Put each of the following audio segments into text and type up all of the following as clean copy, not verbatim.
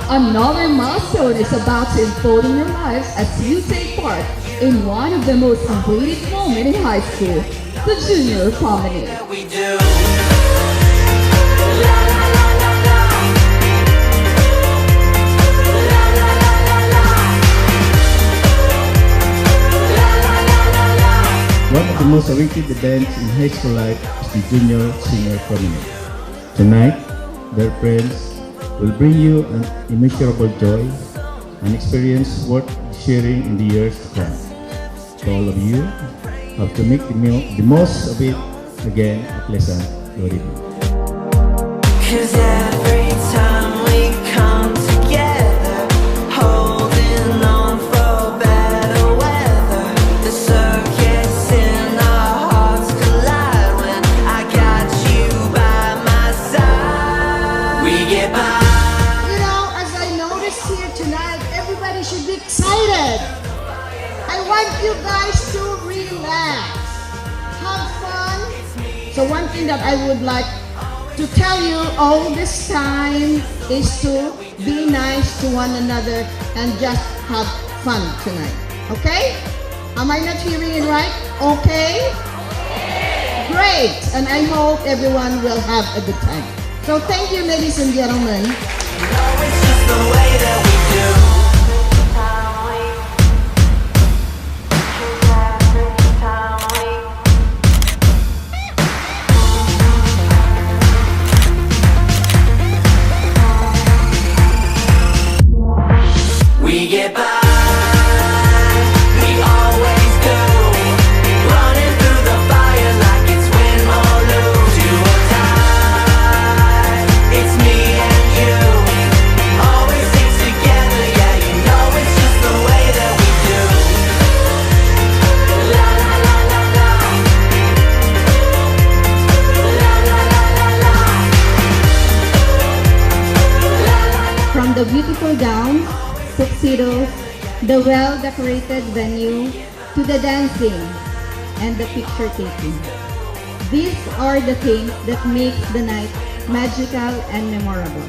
Another milestone is about to unfold in your lives as you take part in one of the most awaited moments in high school, the junior promenade. One of the most awaited events in high school life is the junior senior promenade. Tonight, their friends will bring you an immeasurable joy, an experience worth sharing in the years to come. To all of you, have to make the most of it again a pleasant glory. 'Cause every time we come together, holding on for better weather, the circuits in our hearts collide when I got you by my side. We get by. You know, as I noticed here tonight, everybody should be excited. I want you guys to relax, have fun. So one thing that I would like to tell you all this time is to be nice to one another and just have fun tonight. Okay? Am I not hearing it right? Okay? Great! And I hope everyone will have a good time. So thank you, ladies and gentlemen. It's just the way that we do. We get by, we always do. Running through the fire like it's win or lose. Do or die, it's me and you. Always stick together, yeah, you know it's just the way that we do. La la la la la. La la la la la. La la. From the beautiful gowns, tuxedos, the well-decorated venue, to the dancing and the picture taking. These are the things that make the night magical and memorable.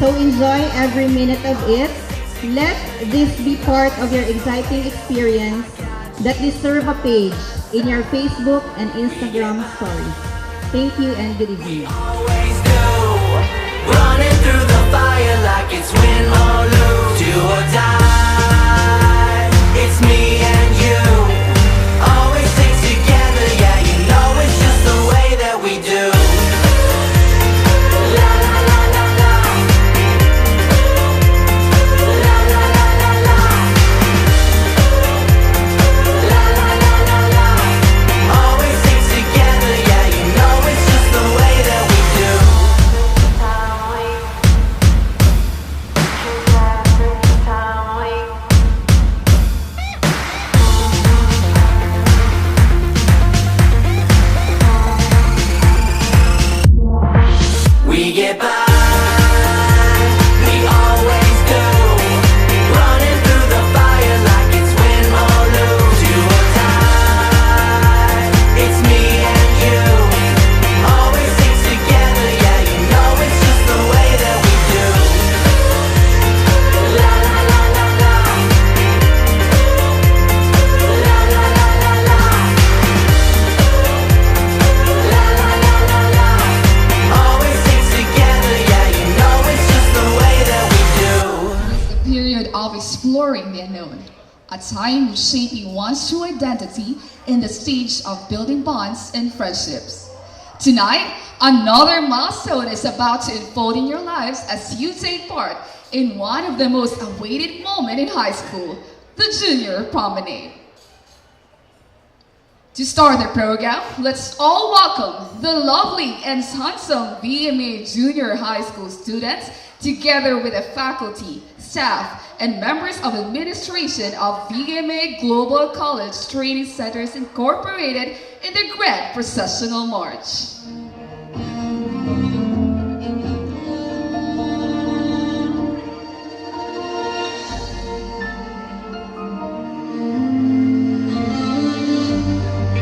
So enjoy every minute of it. Let this be part of your exciting experience that deserve a page in your Facebook and Instagram stories. Thank you and good evening. Always do. Running through the fire like it's win or lose. Do or die, it's me and you. Always stick together, yeah, you know it's just the way that we do. La la la la la. La la la la la. La la la la la. Always stick together, yeah, you know it's just the way that we do. We get by, we always do. Running through the fire like it's win or lose. Do or die, it's me and you. Always stick together, yeah, you know it's just the way that we do. La la la la la. La la la la la. La la la la la. Always stick together, yeah, you know it's just the way that we do. A period of exploring the unknown, a time of shaping one's true identity in the stage of building bonds and friendships. Tonight, another milestone is about to unfold in your lives as you take part in one of the most awaited moments in high school, the junior promenade. To start the program, let's all welcome the lovely and handsome VMA Junior High School students together with the faculty, staff, and members of administration of VMA Global College Training Centers Incorporated in the Grand Processional March.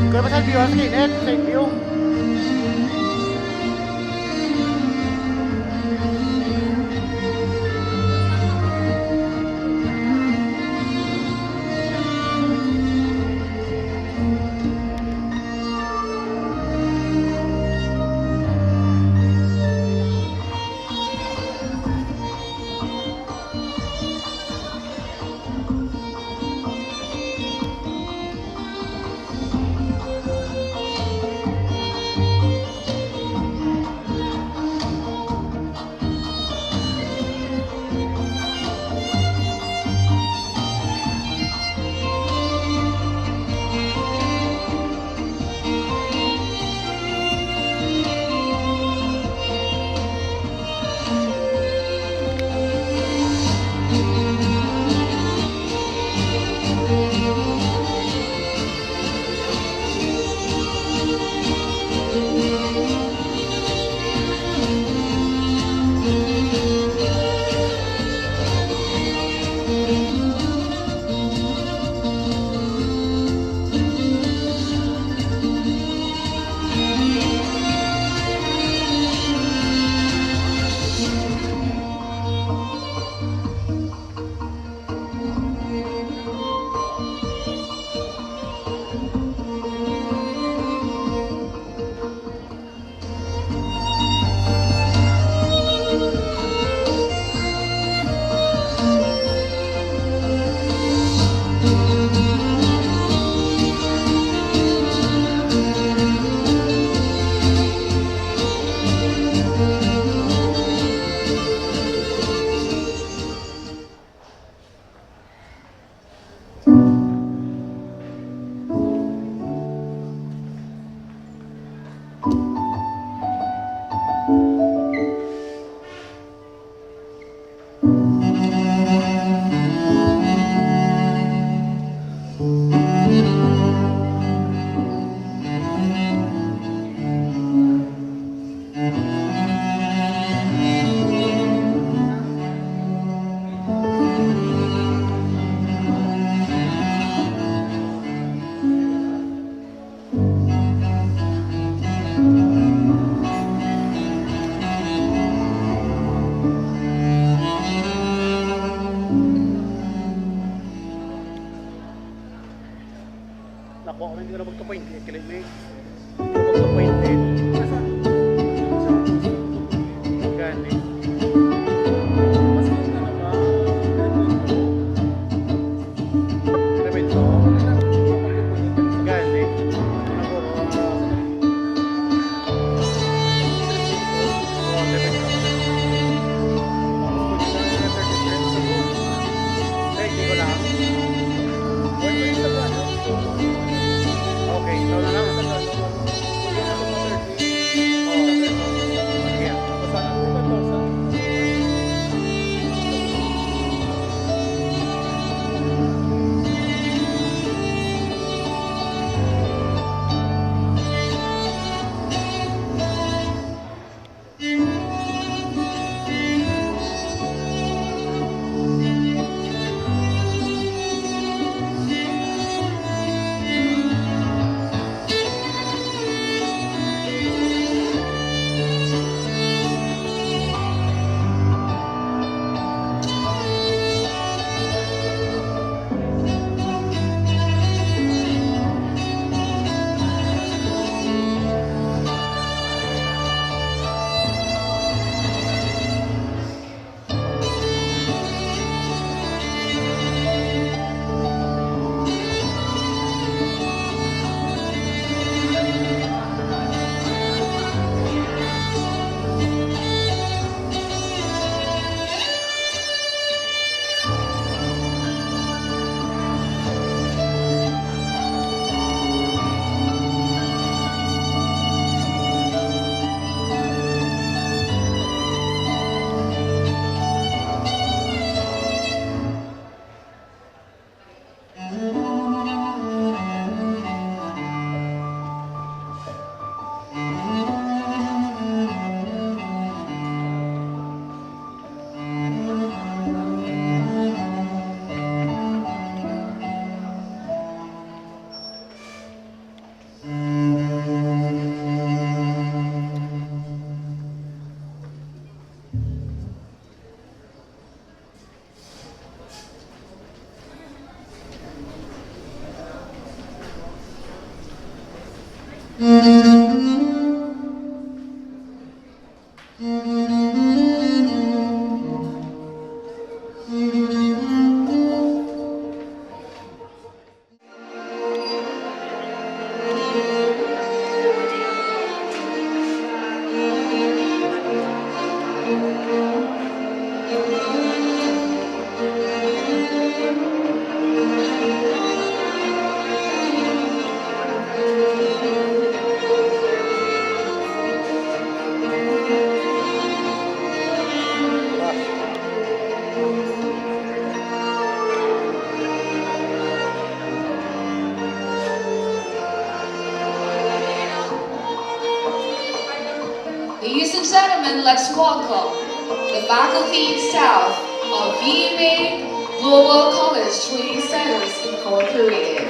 Gue pesan bios ini, thank you. Naku, ako hindi ko na magka-point. Kilit na eh. Magka-point eh. Gani. Rebento. Gani. Okay, ikaw na lang. Ladies and gentlemen, let's welcome the faculty and staff of VMA Global College Training Centers Incorporated.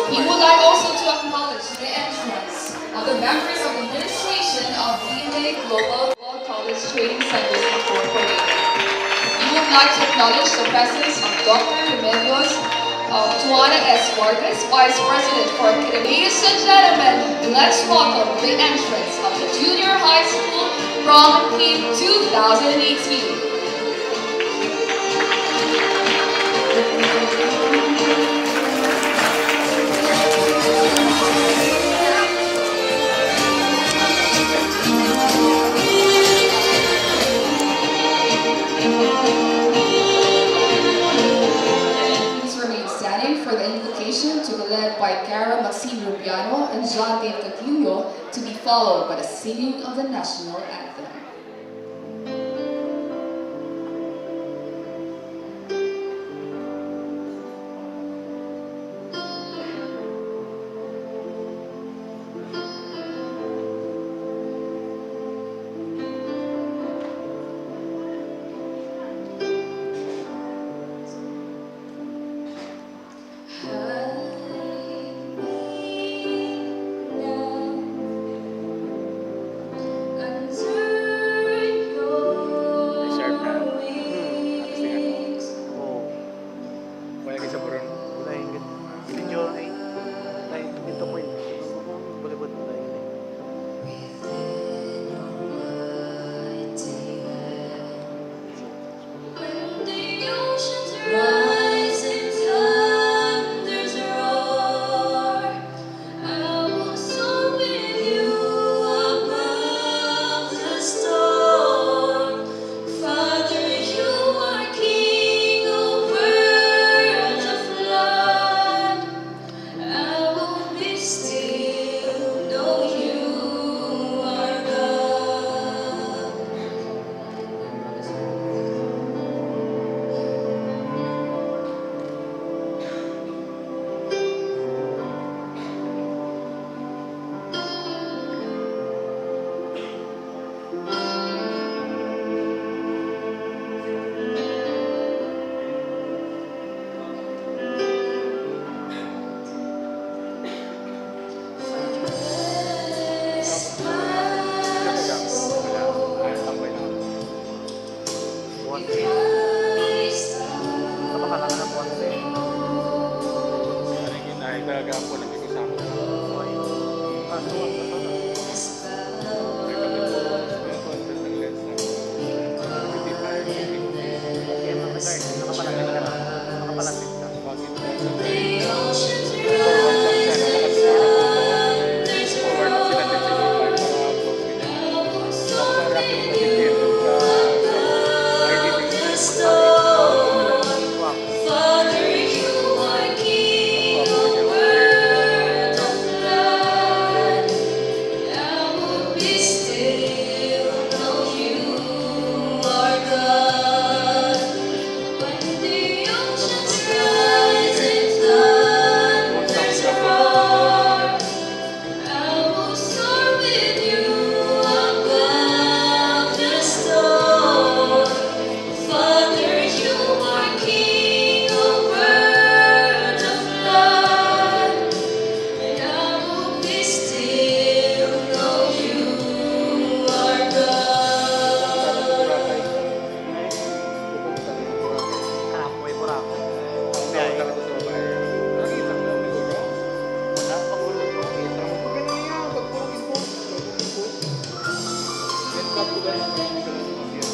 We would like also to acknowledge the entrance of the members of the administration of VMA Global College Training Centers Incorporated. We would like to acknowledge the presence of Dr. Remedios Tuana S. Vargas, Vice President for Academic. Ladies and gentlemen, let's welcome the entrance of the Junior High School Prom Team 2018. standing for the invocation to be led by Cara Maxine Rubiano and John Dave Caguillo, to be followed by the singing of the national anthem. Sharp na. Atas tingnan mo. Oo. Kaya kasi parang ulay hinggat. Video ay ito po yun. Balibot na tayo. When the oceans rise and thunders roar, I will soar with you above the storm. Father, you are King over the flood. I won't be still, know you are God. Bless my soul. Tambay lang. Buwan. Christ Kapakalangan ng buwan sa iyo. Ano yung ginahit talaga po na may kasama na. Okay. Pasuwag. May kapit po. May content ng lens na. Hindi tayo. Okay, mga guard. Nakapalagay ka na. Nakapalagay ka. Bakit? the oceans rise and thunders roar. I will soar with you above the storm. Father, you are King over the flood. I will be still, know you are God. When the oceans rise and thunders roar, I will soar with you above the storm. Father, you are King over the flood, and I will be still, know you are God. Kapoy po lang. Biyahe ka sa babae. Nakita mo yung siguro? Wala, pakulo ko. Kita mo. Pag ganun niya, pag pulong impose. Yan ka po ganun. Hindi ka lang sumasya.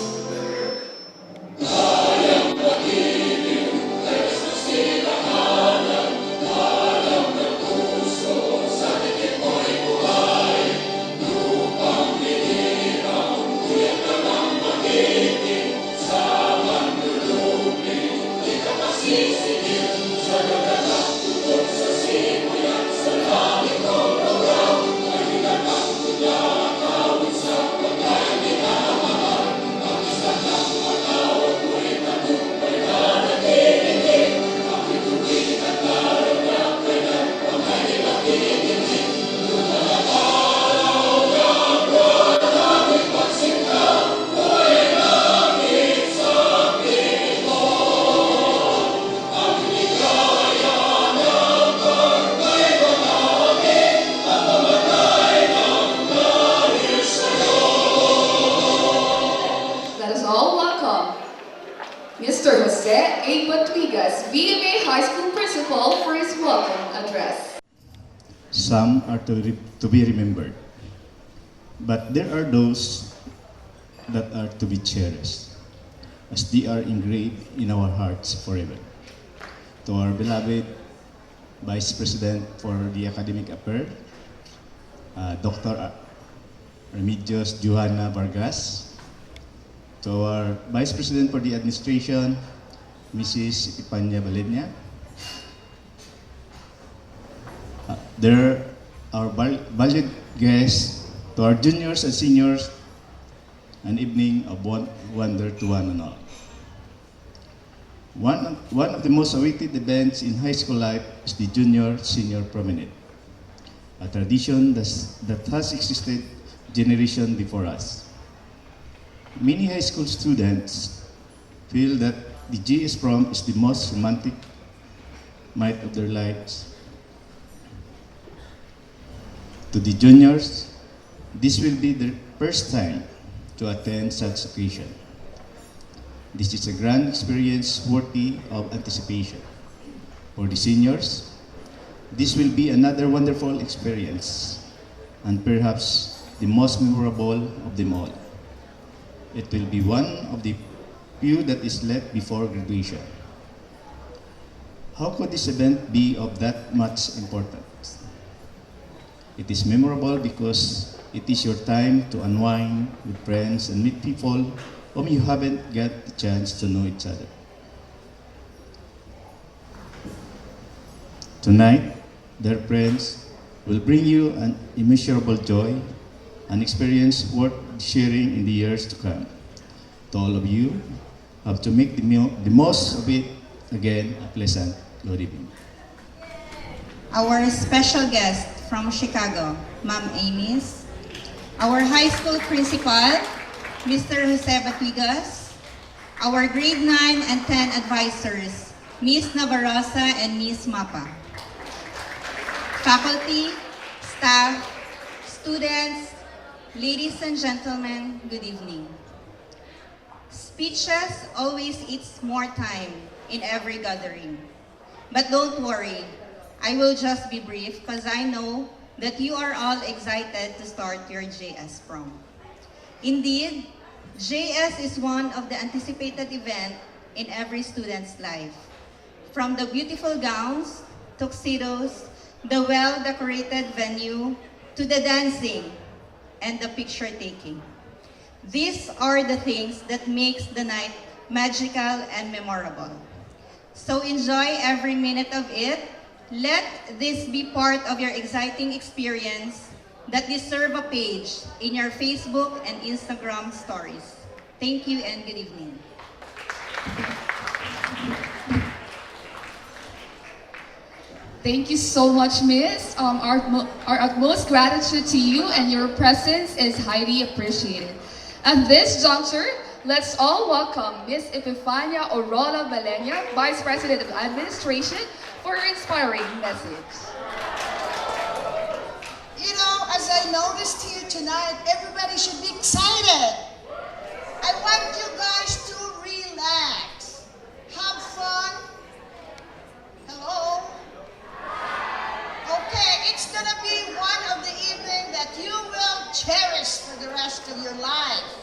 Let us all welcome Mr. Jose A. Batwigas, VMA High School Principal, for his welcome address. Some are to be remembered, but there are those that are to be cherished, as they are engraved in our hearts forever. To our beloved Vice President for the Academic Affairs, Dr. Remedios Johanna Vargas. To our Vice President for the Administration, Mrs. Ipanya Valenia. There are valued guests, to our juniors and seniors, an evening of wonder to one and all. One of the most awaited events in high school life is the junior-senior promenade, a tradition that has existed generation before us. Many high school students feel that the GS Prom is the most romantic night of their lives. To the juniors, this will be their first time to attend such occasion. This is a grand experience worthy of anticipation. For the seniors, this will be another wonderful experience and perhaps the most memorable of them all. It will be one of the few that is left before graduation. How could this event be of that much importance? It is memorable because it is your time to unwind with friends and meet people whom you haven't got the chance to know each other. Tonight, their friends will bring you an immeasurable joy, an experience worth sharing in the years to come. To all of you, have to make the most of it. Again, a pleasant good evening. Our special guest from Chicago, Ma'am Amis. Our high school principal, Mr. Jose Batuigas. Our grade 9 and 10 advisors, Ms. Navarrosa and Ms. Mapa. Faculty, staff, students, ladies and gentlemen, good evening. Speeches always eats more time in every gathering. But don't worry, I will just be brief because I know that you are all excited to start your JS Prom. Indeed, JS is one of the anticipated events in every student's life. From the beautiful gowns, tuxedos, the well-decorated venue, to the dancing and the picture taking. These are the things that makes the night magical and memorable. So enjoy every minute of it. Let this be part of your exciting experience that deserve a page in your Facebook and Instagram stories. Thank you and good evening. Thank you so much, Miss. Our utmost gratitude to you, and your presence is highly appreciated. At this juncture, let's all welcome Miss Epiphania Orola Valenia, Vice President of Administration, for her inspiring message. You know, as I noticed here tonight, everybody should be excited. I want you guys to relax, have fun. Hello? Okay, it's gonna be one of the evening that you will cherish for the rest of your life.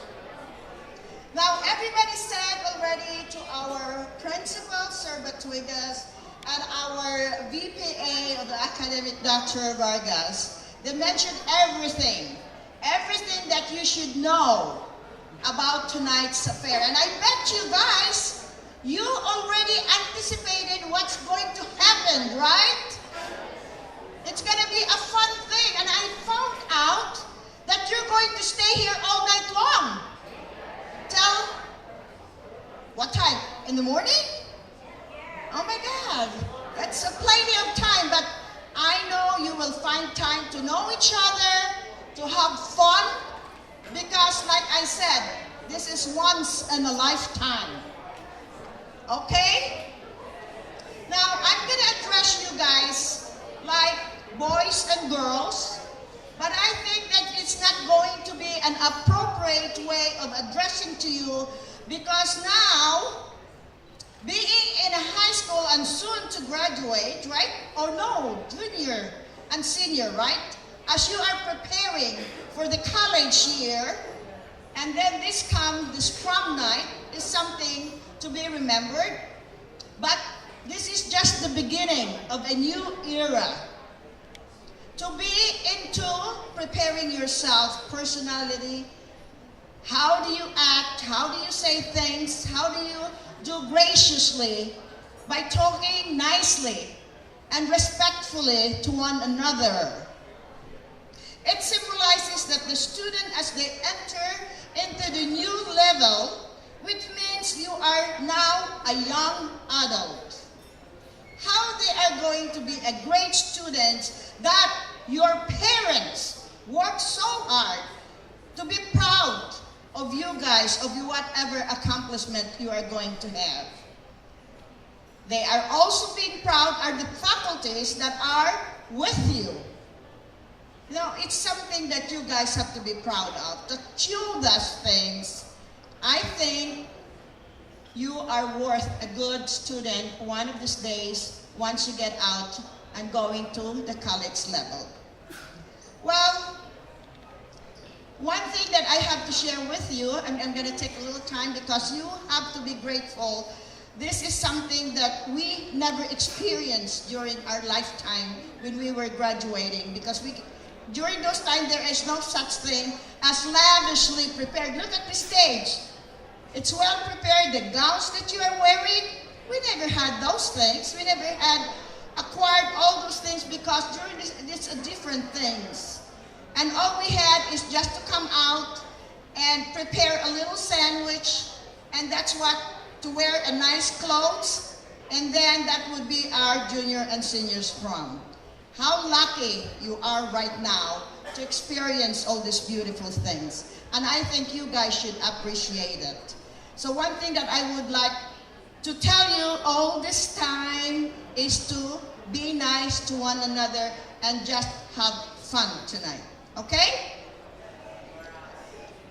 Now, everybody said already to our principal, Sir Batuigas, and our VPA of the academic, Dr. Vargas. They mentioned everything that you should know about tonight's affair. And I bet you guys, you already anticipated what's going to happen, right? It's gonna be a fun thing, and I found out that you're going to stay here all night long. Till what time? In the morning? Oh my God, that's plenty of time, but I know you will find time to know each other, to have fun, because like I said, this is once in a lifetime. Okay? Now, I'm gonna address you guys like boys and girls, but I think that it's not going to be an appropriate way of addressing to you, because now, being in a high school and soon to graduate, right? Or no, junior and senior, right? As you are preparing for the college year, and then this prom night is something to be remembered. But this is just the beginning of a new era. To be into preparing yourself, personality, how do you act, how do you say things, how do you do graciously by talking nicely and respectfully to one another. It symbolizes that the student, as they enter into the new level, which means you are now a young adult, how they are going to be a great student that your parents work so hard to be proud of you guys, of you whatever accomplishment you are going to have. They are also being proud are the faculties that are with you. You know, it's something that you guys have to be proud of. To chew those things, I think you are worth a good student one of these days once you get out and going to the college level. Well, one thing that I have to share with you, and I'm going to take a little time because you have to be grateful. This is something that we never experienced during our lifetime when we were graduating, because during those times there is no such thing as lavishly prepared. Look at the stage. It's well prepared. The gowns that you are wearing, we never had those things. We never had acquired all those things because during this, it's different things. And all we had is just to come out and prepare a little sandwich, and that's what, to wear a nice clothes, and then that would be our junior and seniors prom. How lucky you are right now to experience all these beautiful things. And I think you guys should appreciate it. So one thing that I would like to tell you all this time is to be nice to one another and just have fun tonight. Okay?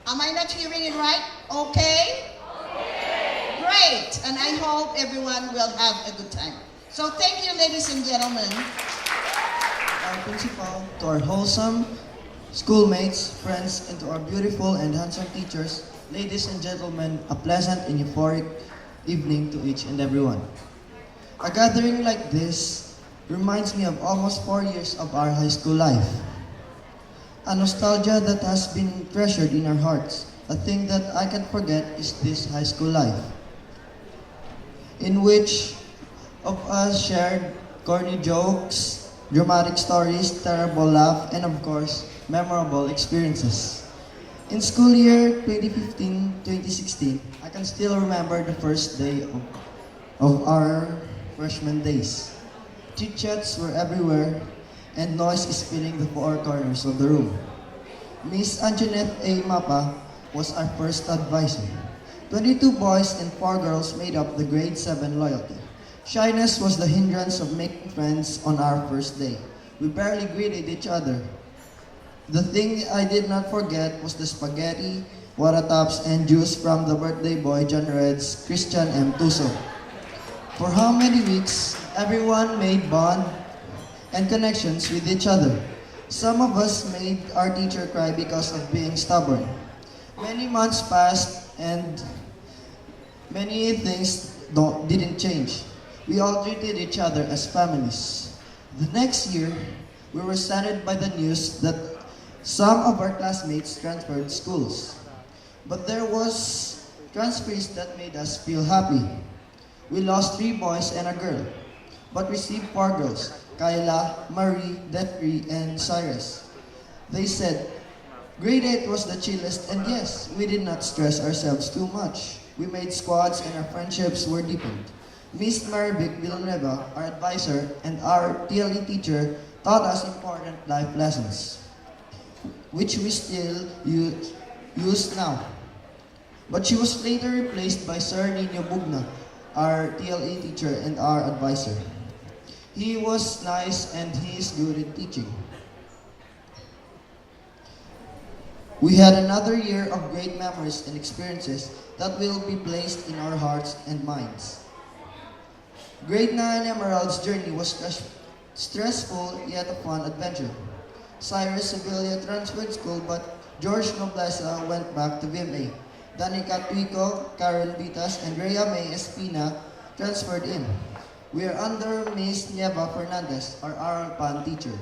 Am I not hearing it right? Okay? Okay. Great. And I hope everyone will have a good time. So thank you, ladies and gentlemen. Our principal, to our wholesome schoolmates, friends, and to our beautiful and handsome teachers, ladies and gentlemen, a pleasant and euphoric evening to each and everyone. A gathering like this reminds me of almost 4 years of our high school life. A nostalgia that has been treasured in our hearts. A thing that I can't forget is this high school life, in which of us shared corny jokes, dramatic stories, terrible laugh, and of course, memorable experiences. In school year 2015-2016, I can still remember the first day of our freshman days. Chit-chats were everywhere, and noise is filling the four corners of the room. Miss Anjanette A. Mapa was our first advisor. 22 boys and 4 girls made up the grade 7 loyalty. Shyness was the hindrance of making friends on our first day. We barely greeted each other. The thing I did not forget was the spaghetti, wara tops, and juice from the birthday boy John Red's Christian M. Tuso. For how many weeks, everyone made bond and connections with each other. Some of us made our teacher cry because of being stubborn. Many months passed and many things didn't change. We all treated each other as families. The next year, we were saddened by the news that some of our classmates transferred schools. But there was transfers that made us feel happy. We lost 3 boys and a girl, but received 4 girls, Kayla, Marie, Detri, and Cyrus. They said, grade 8 was the chillest, and yes, we did not stress ourselves too much. We made squads and our friendships were deepened. Miss Marivic Villanueva, our advisor, and our TLE teacher taught us important life lessons, which we still use now. But she was later replaced by Sir Nino Bugna, our TLE teacher and our advisor. He was nice and he is good at teaching. We had another year of great memories and experiences that will be placed in our hearts and minds. Grade 9 Emerald's journey was stressful yet a fun adventure. Cyrus Sevilla transferred school, but George Nobleza went back to VMA. Danica Tuico, Karen Vitas, and Rhea May Espina transferred in. We are under Miss Nieva Fernandez, our Pan teacher.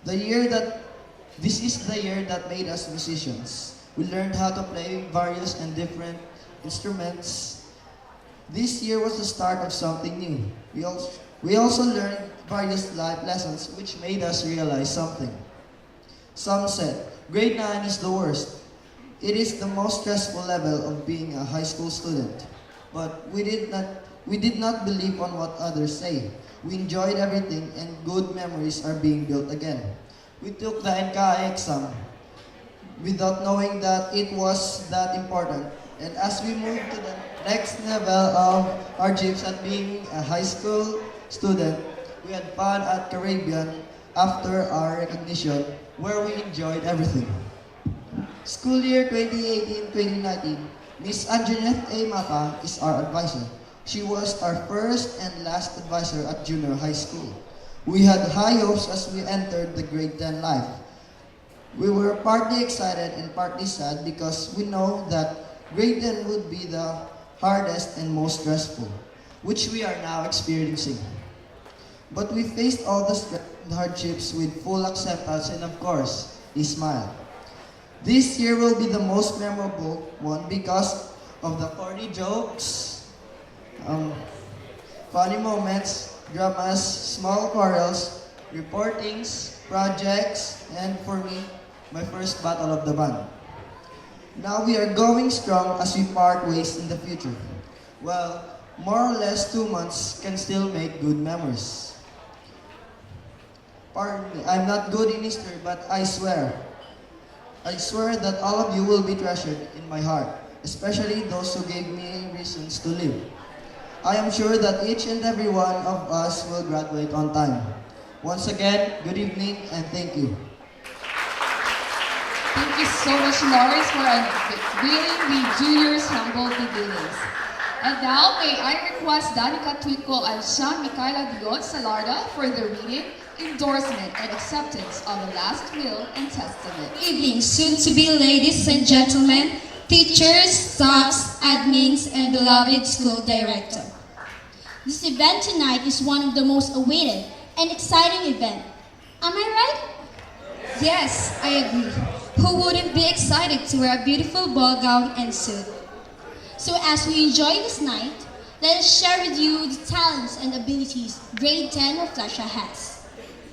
This is the year that made us musicians. We learned how to play various and different instruments. This year was the start of something new. We also learned various life lessons which made us realize something. Some said, grade 9 is the worst. It is the most stressful level of being a high school student. But we did not believe on what others say. We enjoyed everything and good memories are being built again. We took the NKA exam without knowing that it was that important. And as we moved to the next level of our dreams at being a high school student, we had fun at Caribbean after our recognition where we enjoyed everything. School year 2018-2019, Miss Anjanette A. Mapa is our advisor. She was our first and last advisor at junior high school. We had high hopes as we entered the grade 10 life. We were partly excited and partly sad because we know that grade 10 would be the hardest and most stressful, which we are now experiencing. But we faced all the stress and hardships with full acceptance and of course, a smile. This year will be the most memorable one because of the corny jokes, funny moments, dramas, small quarrels, reportings, projects, and for me, my first battle of the band. Now we are going strong as we part ways in the future. Well, more or less 2 months can still make good memories. Pardon me, I'm not good in history, but I swear that all of you will be treasured in my heart, especially those who gave me reasons to live. I am sure that each and every one of us will graduate on time. Once again, good evening and thank you. Thank you so much, Lawrence, for unveiling the juniors' humble beginnings. And now, may I request Danica Tuico and Sean Micaela Dion Salarda for the reading, endorsement, and acceptance of the last will and testament. Evening, soon-to-be ladies and gentlemen, teachers, staffs, admins, and beloved school director. This event tonight is one of the most awaited and exciting events. Am I right? Yes, I agree. Who wouldn't be excited to wear a beautiful ball gown and suit? So as we enjoy this night, let us share with you the talents and abilities grade 10 Reflection has.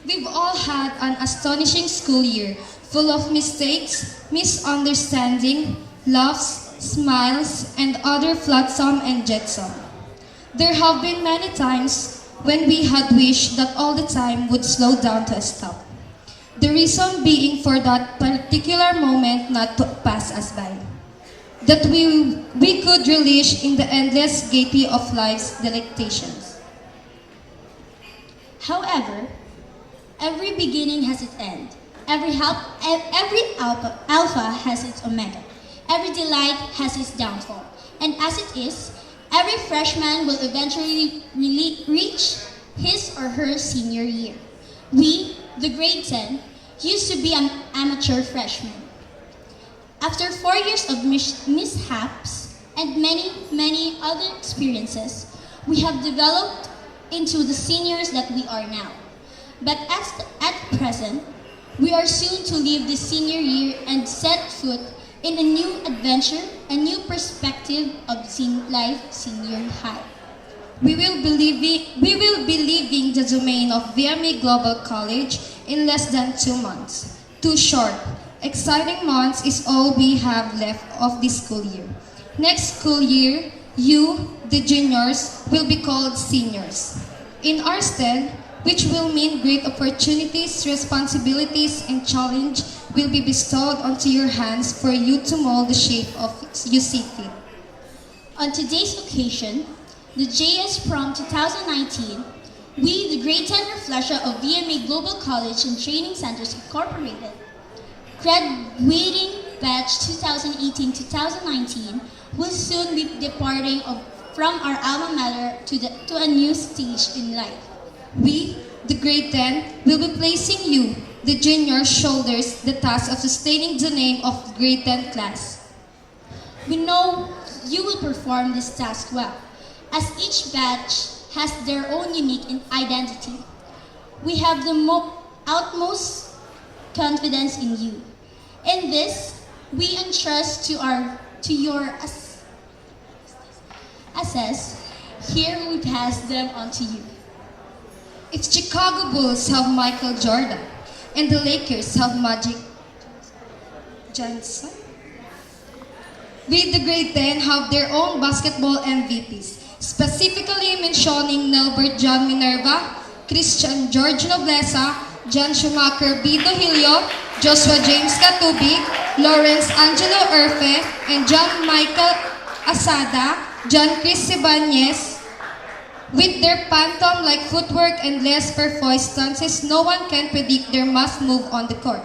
We've all had an astonishing school year, full of mistakes, misunderstanding, laughs, smiles, and other flotsam and jetsam. There have been many times when we had wished that all the time would slow down to a stop. The reason being for that particular moment not to pass us by. That we could relish in the endless gaiety of life's delectations. However, every beginning has its end. Every alpha has its omega. Every delight has its downfall. And as it is, every freshman will eventually reach his or her senior year. We, the grade 10, used to be an amateur freshman. After 4 years of mishaps and many other experiences, we have developed into the seniors that we are now. But at present, we are soon to leave the senior year and set foot in a new adventure, a new perspective of life senior high. We will be leaving the domain of VMA Global College in less than 2 months. Too short. Exciting months is all we have left of this school year. Next school year, you, the juniors, will be called seniors. In our stead, which will mean great opportunities, responsibilities, and challenge will be bestowed onto your hands for you to mold the shape of you see fit. On today's occasion, the JS Prom 2019, we, the grade 10 Reflection of VMA Global College and Training Centers Incorporated, graduating batch 2018-2019, will soon be departing from our alma mater to a new stage in life. We, the grade 10, will be placing you, the juniors, shoulders the task of sustaining the name of the grade 10 class. We know you will perform this task well, as each batch has their own unique identity. We have the utmost confidence in you. In this, we entrust to your assess. Here we pass them on to you. If Chicago Bulls have Michael Jordan and the Lakers have Magic Johnson, we the grade 10 have their own basketball MVPs, specifically mentioning Nelbert John Minerva, Christian George Noblesa, John Schumacher Bido Hilio, Joshua James Katubig, Lawrence Angelo Urfe, and John Michael Asada, John Chris Ibanez. With their phantom-like footwork and less perfoised stances, no one can predict their must move on the court.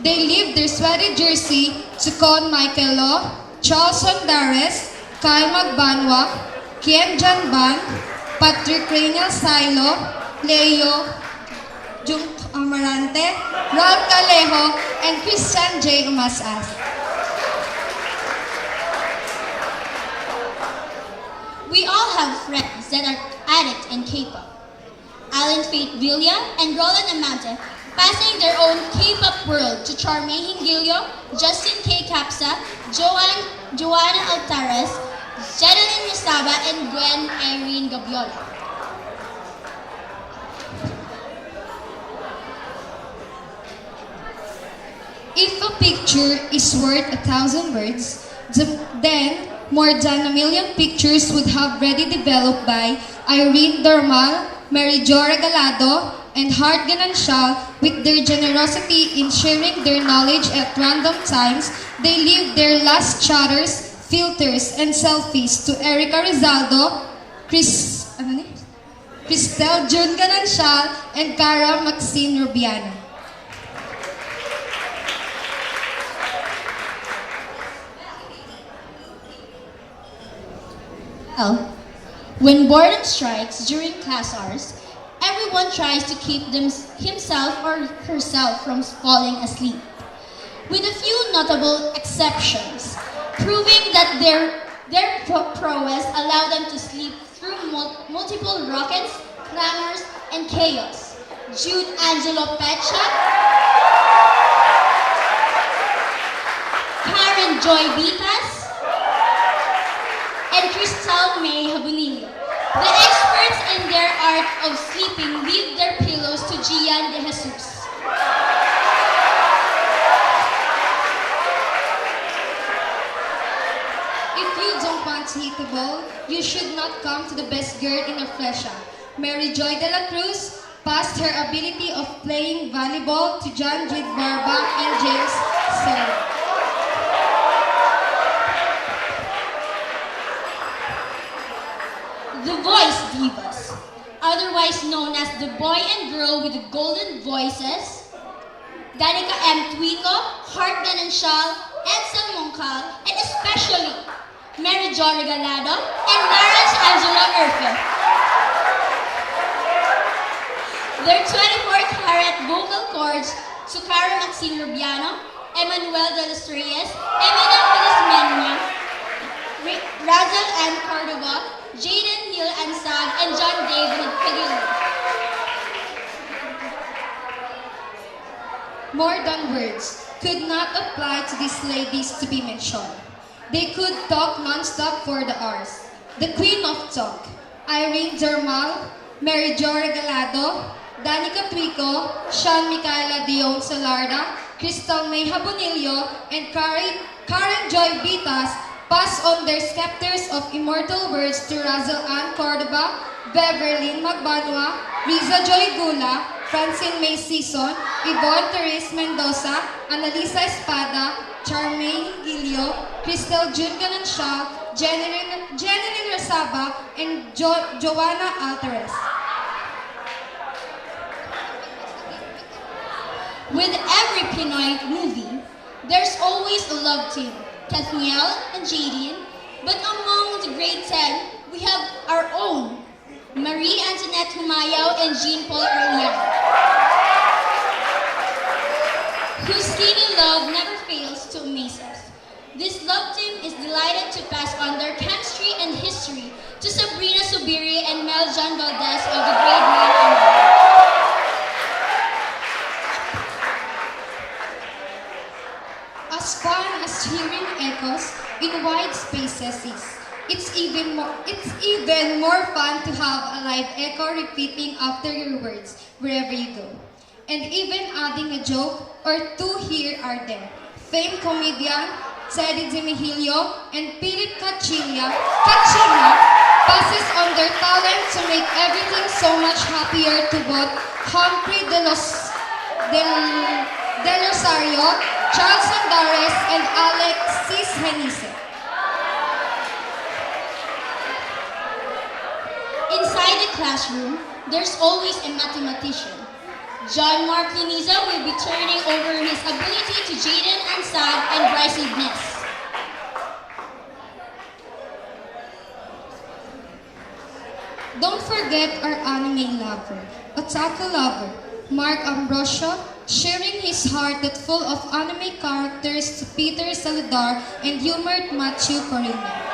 They leave their sweaty jersey to Con Michael Law, Charles Hondares, Kyle Magbanwa, Ken Janban, Patrick Reynel Silo, Leo Jung Amarante, Ralph Calejo, and Christian J. Umasas. We all have friends that are addict in K-pop. Alan Faith Villa and Roland Amante passing their own K-pop world to Charmaine Hingilio, Justin K. Capsa, Joanna Altares, Jedeline Rosaba, and Gwen Irene Gabiola. If a picture is worth 1,000 words, then more than 1 million pictures would have already developed by Irene Dormal, Mary Jo Regalado, and Hart Gananshal. With their generosity in sharing their knowledge at random times, they leave their last chatters, filters, and selfies to Erica Rizaldo, Cristel June Gananshal, and Cara Maxine Rubiano. Well, when boredom strikes during class hours, everyone tries to keep himself or herself from falling asleep, with a few notable exceptions, proving that their prowess allowed them to sleep through multiple rockets, clamors, and chaos. Jude Angelo Pecha, Karen Joy Vitas, and Crystal May Habunillo. The experts in their art of sleeping leave their pillows to Gian de Jesus. If you don't want to hit the ball, you should not come to the best girl in Afresia. Mary Joy de la Cruz passed her ability of playing volleyball to John Jid Barba and James Serra. The Voice Divas, otherwise known as the boy and girl with the golden voices, Danica M. Tuico, Hart Gananshal, Edsel Moncal, and especially Mary Jo Regalado and Lawrence Angelo Urfe. Their 24-karat vocal cords, Sucara Maxine Rubiano, Emmanuel de los Reyes, Eminem Felizmena, Razel Ann Cordova, Jaden Hill Ansag, and John David Padilla. More than words could not apply to these ladies to be mentioned. They could talk non-stop for the hours. The queen of talk, Irene Dermal, Mary Jo Regalado, Danica Tuico, Sean Micaela Dion Salarda, Crystal May Habonillo, and Karen Joy Vitas pass on their scepters of immortal words to Razel Ann Cordova, Beverlyn Magbanwa, Riza Joy Gula, Francine May Sison, Yvonne Therese Mendoza, Annalisa Espada, Charmaine Gilio, Cristel June Gananshal, Jeneline Rasaba, and Joanna Altares. With every Pinoy movie, there's always a love team, Kathniel and Jadine, but among the grade 10, we have our own, Marie Antoinette Humayao and Jean-Paul Erlian, whose skinny love never fails to amaze us. This love team is delighted to pass on their chemistry and history to Sabrina Subiri and Mel John Valdez of the grade 9 honor. As fun as hearing echoes in wide spaces is, It's even more fun to have a live echo repeating after your words wherever you go. And even adding a joke or two here or there. Famed comedian Teddy DiMihilio and Philip Cachilla passes on their talent to make everything so much happier to both Humphrey De Rosario, Charles Sandares, and Alexis Henise. Inside the classroom, there's always a mathematician. John Mark Liniza will be turning over his ability to Jaden Ansad and Bryce Ignes. Don't forget our anime lover, otaku lover, Mark Ambrosio, sharing his heart that full of anime characters to Peter Saludar and humored Matthew Corina.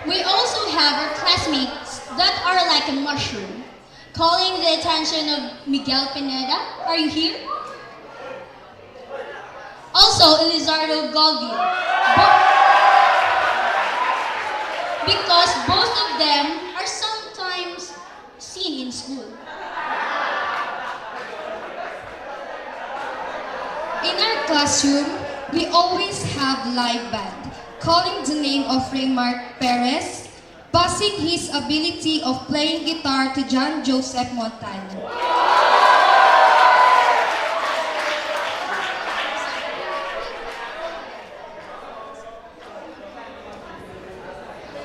We also have our classmates that are like a mushroom, calling the attention of Miguel Pineda. Are you here? Also, Elizardo Galvio. Because both of them are sometimes seen in school. In our classroom, we always have live band, calling the name of Raymark Perez, passing his ability of playing guitar to John Joseph Montano.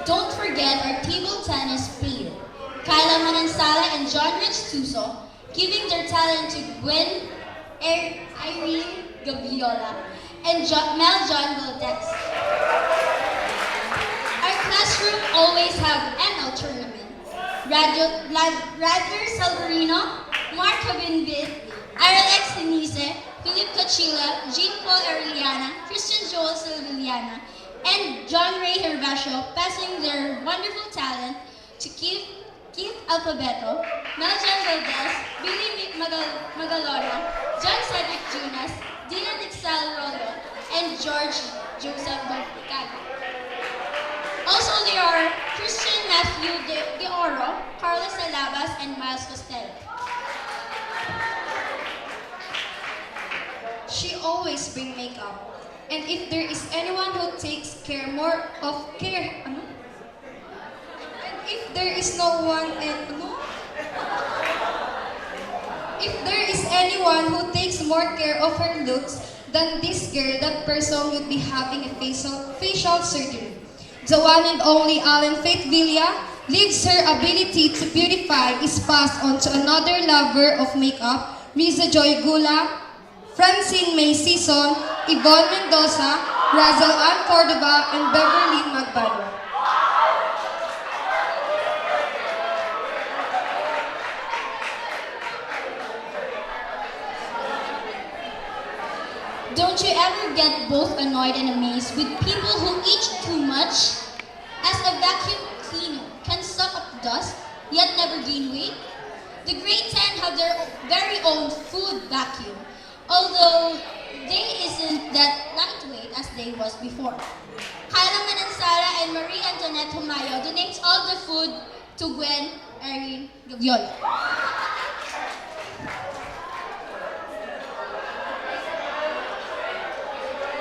Don't forget our table tennis player, Kyla Manansala and John Rich Suso, giving their talent to Gwen Irene Gaviola and Mel John Valdez. Our classroom always have ML tournament. Radler Salvarino, Mark Habinvid, Alex Denise, Philip Cachilla, Jean-Paul Aureliana, Christian Joel Silviliana, and John Ray Herbacio, passing their wonderful talent to Keith Alphabeto, Meljan Valdez, Billy Magalona, John Cedric Junas, Dylan Excel Rollo, and George Joseph Balpicado. Also, there are Christian Matthew De Oro, Carlos Alabas, and Miles Costello. She always bring makeup. And if there is anyone who takes care more of care, and if there is no one if there is anyone who takes more care of her looks than this girl, that person would be having a facial surgery. The one and only Alan Faith Villa leaves her ability to beautify is passed on to another lover of makeup, Riza Joy Gula, Francine May Sison, Yvonne Mendoza, Razel Ann Cordova, and Beverly Magbaro. Don't you ever get both annoyed and amazed with people who eat too much? As a vacuum cleaner can suck up dust, yet never gain weight? The grade 10 have their very own food vacuum, although they isn't that lightweight as they was before. Kyla Manansara and Marie Antoinette Humayo donates all the food to Gwen Erin Gaviola.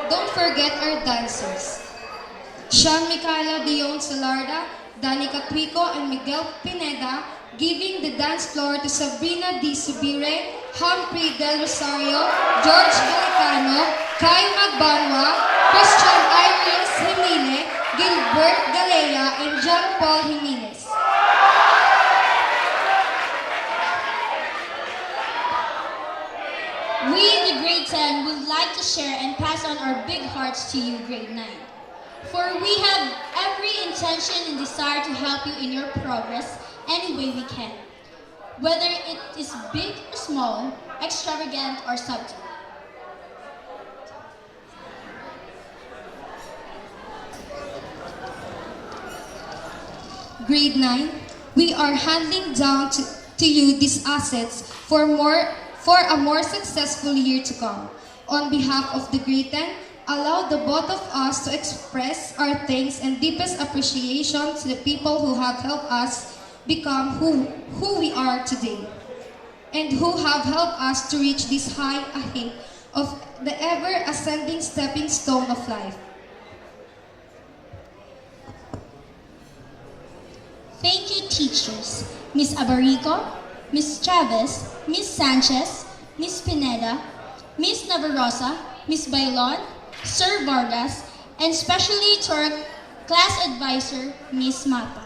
Don't forget our dancers. Sean Micaela Dion Salarda, Danny Catwico, and Miguel Pineda, giving the dance floor to Sabrina D. Subire, Humphrey Del Rosario, George Galicano, Kai Magbanwa, Christian Irene Jimenez, Gilbert Galea, and John Paul Jimenez. We, the grade 10, would like to share and pass on our big hearts to you, grade 9. For we have every intention and desire to help you in your progress any way we can, whether it is big or small, extravagant or subtle. Grade 9, we are handing down to you these assets for a more successful year to come. On behalf of the Great Ten, allow the both of us to express our thanks and deepest appreciation to the people who have helped us become who we are today, and who have helped us to reach this high height of the ever-ascending stepping stone of life. Thank you, teachers, Miss Abarico, Miss Chavez, Miss Sanchez, Miss Pineda, Miss Navarrosa, Miss Bailon, Sir Vargas, and especially to our class advisor, Miss Mata.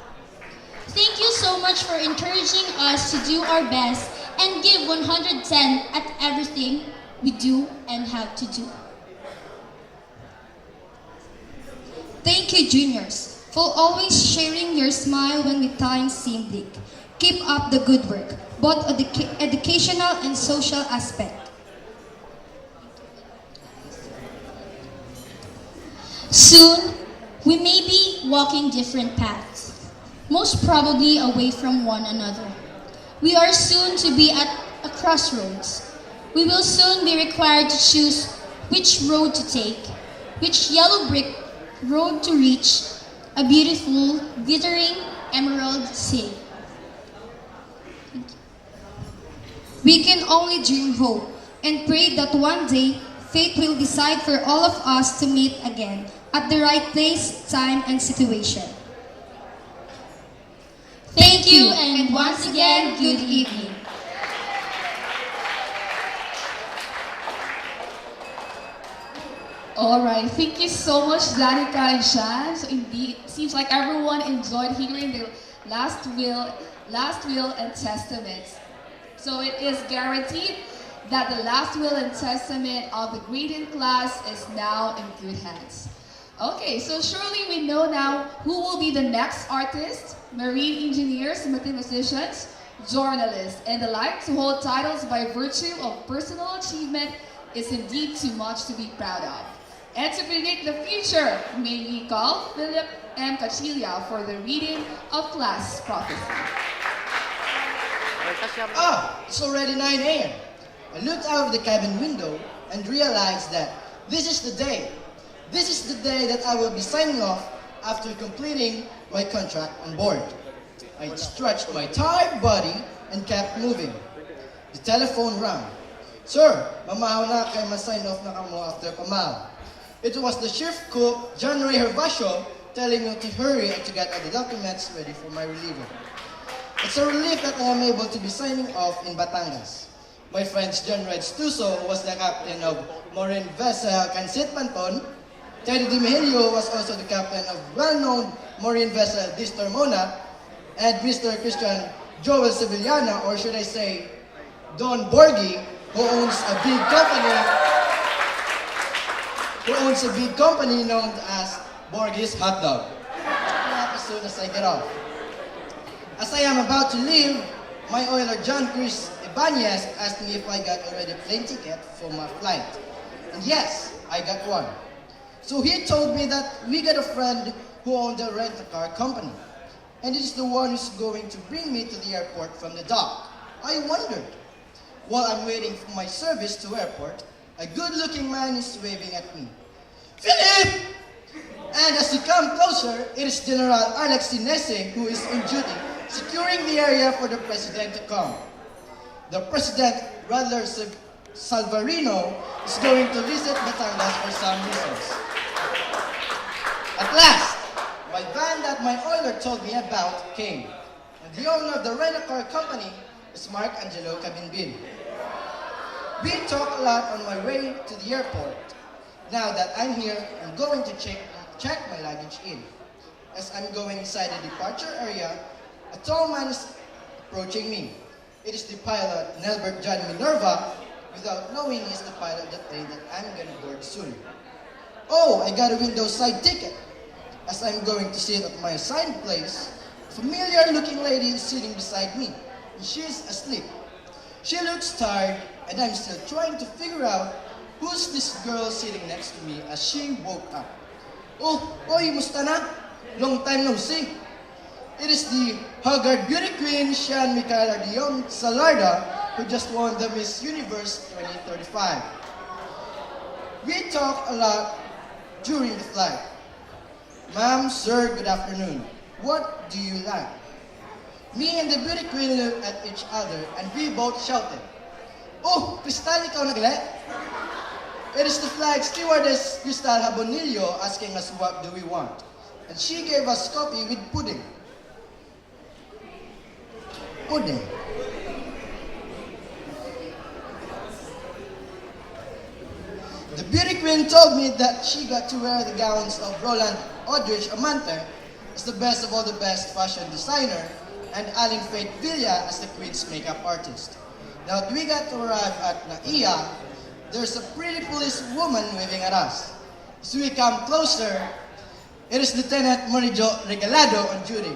Thank you so much for encouraging us to do our best and give 110 at everything we do and have to do. Thank you, juniors, for always sharing your smile when times seem bleak. Keep up the good work, both educational and social aspect. Soon, we may be walking different paths, most probably away from one another. We are soon to be at a crossroads. We will soon be required to choose which road to take, which yellow brick road to reach a beautiful, glittering emerald sea. We can only dream hope and pray that one day fate will decide for all of us to meet again at the right place, time, and situation. Thank you, and once again, good evening. Alright, thank you so much, Danica and Shan. So indeed, it seems like everyone enjoyed hearing the last will and testament. So it is guaranteed that the last will and testament of the grading class is now in good hands. Okay, so surely we know now who will be the next artist, marine engineers, mathematicians, journalists, and the like to hold titles by virtue of personal achievement is indeed too much to be proud of. And to predict the future, may we call Philip M. Cachilia for the reading of class prophecy. It's already 9 a.m. I looked out of the cabin window and realized that this is the day. This is the day that I will be signing off after completing my contract on board. I stretched my tired body and kept moving. The telephone rang. Sir, mamahaw na kay ma-sign off na kamo after pamahaw. It was the shift cook, John Ray Hervasio, telling me to hurry and to get all the documents ready for my reliever. It's a relief that I am able to be signing off in Batangas. My friend John Red Stuso was the captain of Marine Vessel Cansit Panton. Teddy Di Mihilio was also the captain of well-known marine vessel Distor Mona, and Mr. Christian Joel Sevillana, or should I say, Don Borgi, who owns a big company known as Borgis Hot Dog. As soon as I get off. As I am about to leave, my oiler John Chris Ibanez asked me if I got already plane ticket for my flight. And yes, I got one. So he told me that we got a friend who owned a rent-a-car company. And it is the one who's going to bring me to the airport from the dock. I wondered. While I'm waiting for my service to airport, a good-looking man is waving at me. Philip! And as we come closer, it is General Alex Sinese who is on duty, securing the area for the president to come. The president, Radler Salvarino, is going to visit Batangas for some reasons. At last, my van that my oiler told me about came, and the owner of the rent-a-car company is Mark Angelo Cabinbin. We talked a lot on my way to the airport. Now that I'm here, I'm going to check my luggage in. As I'm going inside the departure area, a tall man is approaching me. It is the pilot, Nelbert John Minerva, without knowing he's the pilot of the plane that I'm gonna board soon. Oh, I got a window side ticket. As I'm going to sit at my assigned place, a familiar-looking lady is sitting beside me, and she's asleep. She looks tired, and I'm still trying to figure out who's this girl sitting next to me as she woke up. Oh, oy, musta na? Long time no see. It is the haggard beauty queen, Sian Micaela Dion Salarda, who just won the Miss Universe 2035. We talked a lot during the flight. Ma'am, sir, good afternoon. What do you like? Me and the beauty queen looked at each other and we both shouted, "Oh, Crystal, ikaw nagle?" It is the flight stewardess, Crystal Habonillo, asking us what do we want. And she gave us coffee with pudding. Pudding. The beauty queen told me that she got to wear the gowns of Roland Aldrich Amante as the best of all the best fashion designer and Aline Faith Villa as the queen's makeup artist. Now that we got to arrive at NAIA, there's a pretty police woman waving at us. As we come closer, it is Lieutenant Morijo Regalado on duty,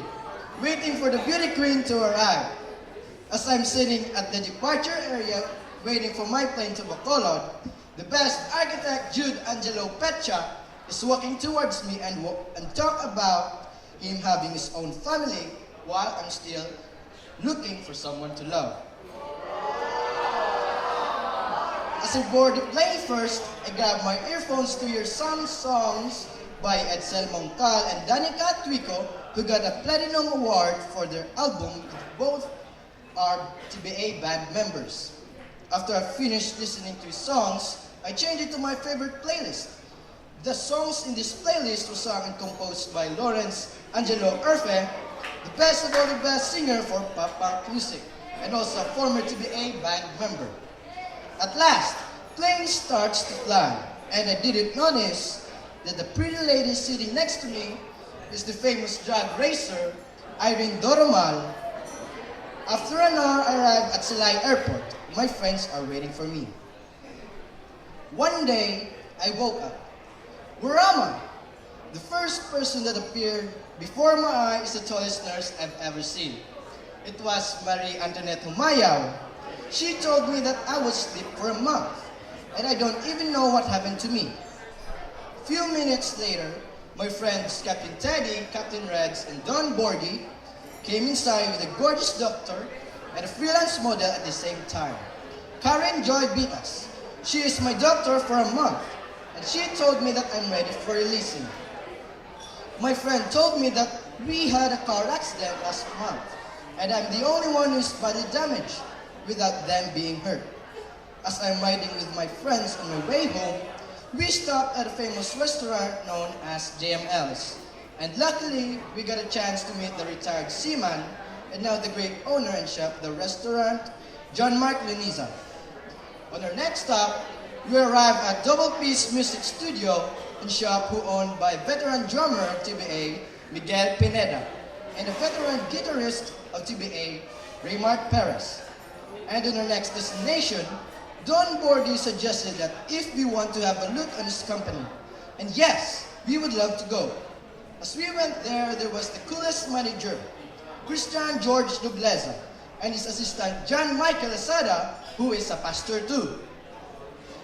waiting for the beauty queen to arrive. As I'm sitting at the departure area waiting for my plane to Bacolod, the best architect, Jude Angelo Pecha, is walking towards me and talk about him having his own family while I'm still looking for someone to love. As I board the plane first, I grab my earphones to hear some songs by Edsel Moncal and Danica Tuico, who got a Platinum Award for their album. Both are TBA band members. After I finished listening to his songs, I changed it to my favorite playlist. The songs in this playlist were sung and composed by Lawrence Angelo Urfe, the best of all the best singer for pop punk music, and also a former TBA band member. At last, plane starts to fly, and I didn't notice that the pretty lady sitting next to me is the famous drag racer, Irene Doromal. After an hour, I arrived at Silay Airport. My friends are waiting for me. One day, I woke up. Where am I? The first person that appeared before my eye is the tallest nurse I've ever seen. It was Marie Antoinette Humayaw. She told me that I was asleep for a month, and I don't even know what happened to me. A few minutes later, my friends Captain Teddy, Captain Reds, and Don Bordy came inside with a gorgeous doctor and a freelance model at the same time. Karen Joy beat us. She is my doctor for a month, and she told me that I'm ready for releasing. My friend told me that we had a car accident last month, and I'm the only one who's badly damaged without them being hurt. As I'm riding with my friends on my way home, we stopped at a famous restaurant known as JML's, and luckily we got a chance to meet the retired seaman and now the great owner and chef of the restaurant, John Mark Luniza. On our next stop, we arrived at Double Piece Music Studio and shop who owned by veteran drummer of TBA, Miguel Pineda, and a veteran guitarist of TBA, Raymart Perez. And on our next destination, Don Bordy suggested that if we want to have a look on his company, and yes, we would love to go. As we went there was the coolest manager, Christian George Nobleza, and his assistant, John Michael Asada, who is a pastor too.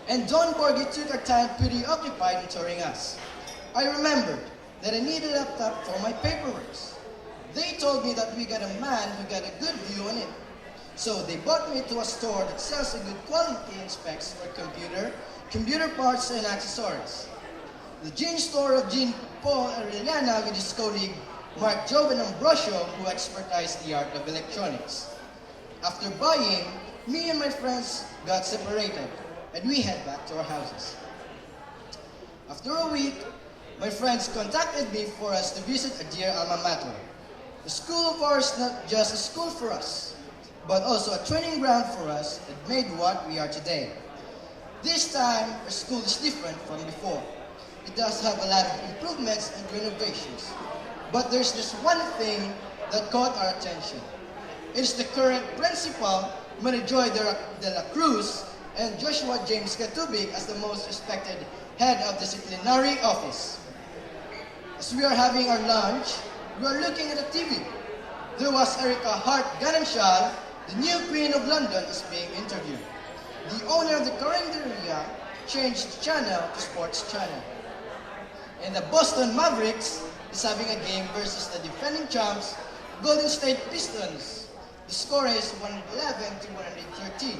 And Don Borgy took our time pretty occupied in touring us. I remembered that I needed a laptop for my paperwork. They told me that we got a man who got a good view on it. So they brought me to a store that sells a good quality and specs for computer parts and accessories. The jean store of Jean Paul Arellana with his colleague Mark Joven Ambrosio, who expertised the art of electronics. After buying, me and my friends got separated, and we head back to our houses. After a week, my friends contacted me for us to visit a dear alma mater. The school of ours is not just a school for us, but also a training ground for us that made what we are today. This time, our school is different from before. It does have a lot of improvements and renovations, but there's just one thing that caught our attention. It is the current principal, Marijoy de la Cruz, and Joshua James Katubig as the most respected head of the disciplinary office. As we are having our lunch, we are looking at the TV. There was Erica Hart Gananshal, the new Queen of London, is being interviewed. The owner of the Carinderia changed the channel to Sports Channel. And the Boston Mavericks is having a game versus the defending champs, Golden State Pistons. The score is 111 to 113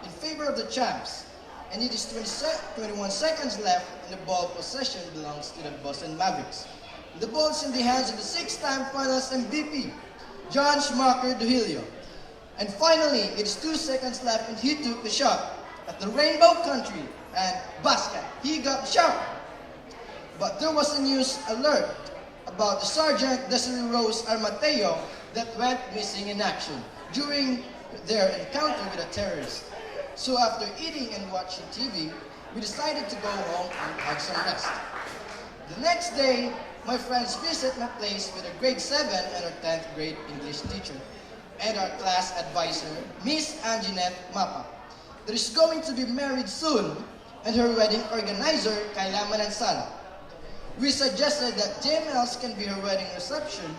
in favor of the champs. and it is 21 seconds left, and the ball possession belongs to the Boston Mavericks. The ball is in the hands of the 6-time Finals MVP, John Schumacher Duhilio. And finally, it is 2 seconds left, and he took the shot at the Rainbow Country, and basket, he got the shot. But there was a news alert about the Sergeant Desiree Rose Armateo that went missing in action during their encounter with a terrorist. So after eating and watching TV, we decided to go home and have some rest. The next day, my friends visit my place with a grade 7 and a 10th grade English teacher and our class advisor, Miss Anjanette Mapa, that is going to be married soon, and her wedding organizer, Kayla Manansala. We suggested that JMLs can be her wedding reception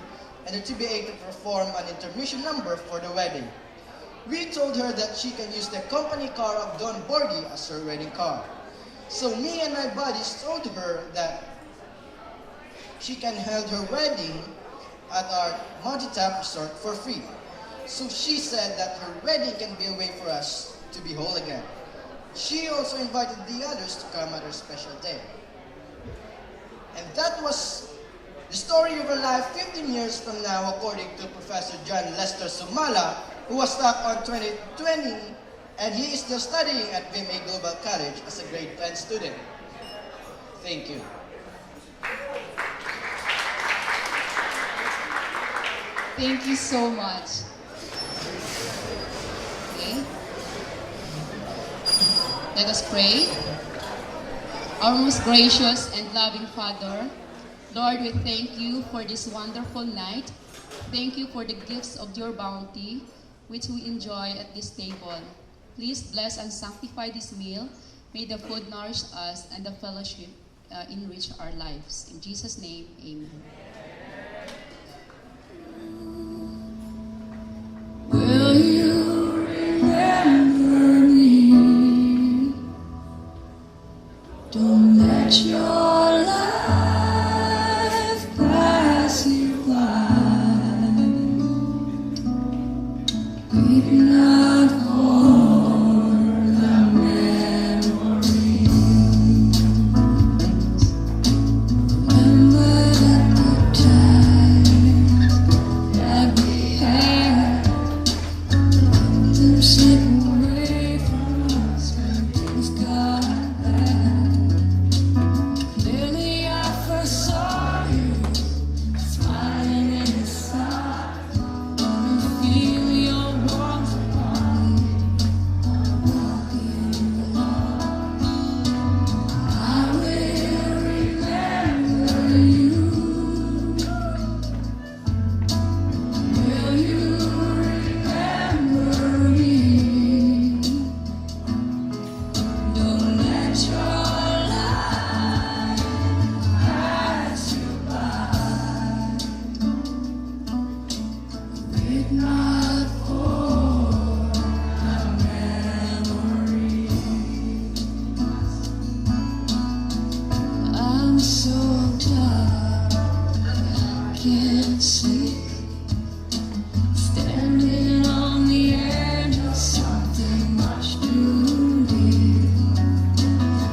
and the TBA to perform an intermission number for the wedding. We told her that she can use the company car of Don Borgi as her wedding car. So me and my buddies told her that she can hold her wedding at our Mountaintop Resort for free. So she said that her wedding can be a way for us to be whole again. She also invited the others to come at her special day. And that was the story of her life 15 years from now, according to Professor John Lester Sumala, who was stuck on 2020, and he is still studying at VMA Global College as a grade 10 student. Thank you. Thank you so much. Okay. Let us pray. Our most gracious and loving Father, Lord, we thank you for this wonderful night. Thank you for the gifts of your bounty, which we enjoy at this table. Please bless and sanctify this meal. May the food nourish us and the fellowship enrich our lives. In Jesus' name, amen. Will you remember me? Don't let your life pass you by. Weep not for the memories. Remember that the time that we had, them slip away from us when things got bad. Clearly I first saw you smiling in the sun. Wanna feel your warmth upon me. Walking along, I will remember you. Will you remember me? Don't let your life pass you by. Wait not for a memory. I'm so tired, can't sleep. Standing on the edge of something much too deep.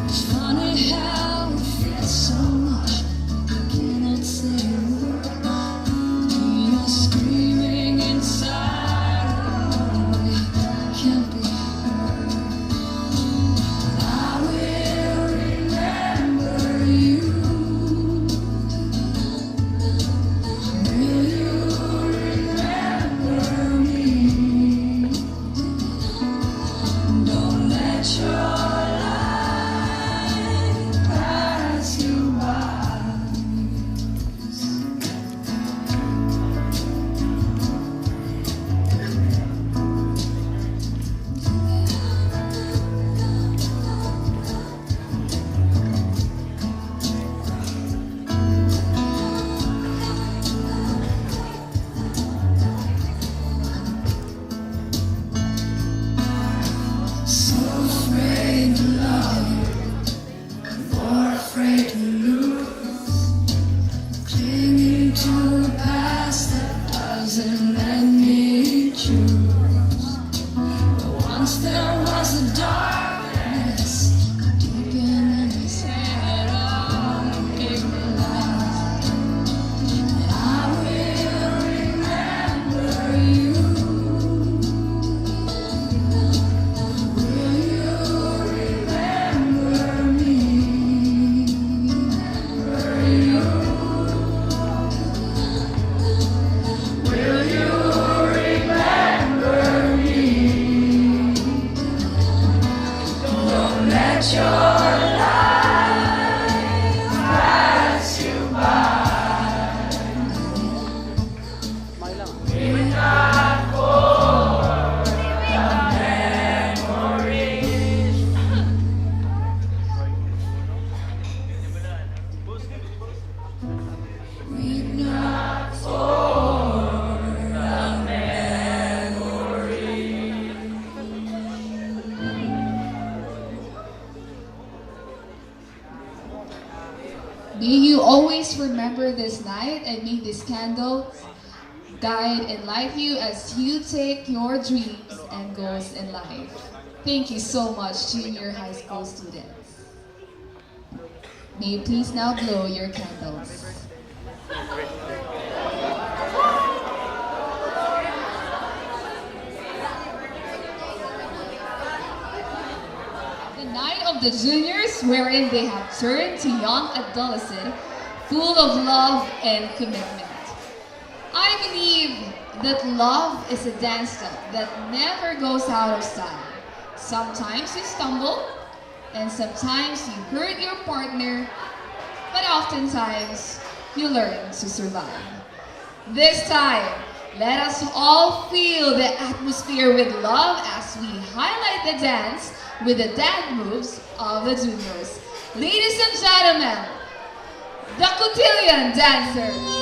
It's funny how it feels so much, you cannot say a word. You're screaming inside, oh, it can't be heard. I will remember you. Will you remember me? Don't let your life pass you by. So afraid to love, more afraid to lose. Clinging to a past that doesn't let me choose. But once there was a darkness remember this night and may this candle guide and light you as you take your dreams and goals in life. Thank you so much, junior high school students. May you please now blow your candles. The night of the juniors, wherein they have turned to young adolescent, full of love and commitment. I believe that love is a dance step that never goes out of style. Sometimes you stumble, and sometimes you hurt your partner, but oftentimes you learn to survive. This time, let us all feel the atmosphere with love as we highlight the dance with the dance moves of the juniors. Ladies and gentlemen, the cotillion dancers.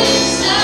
Inside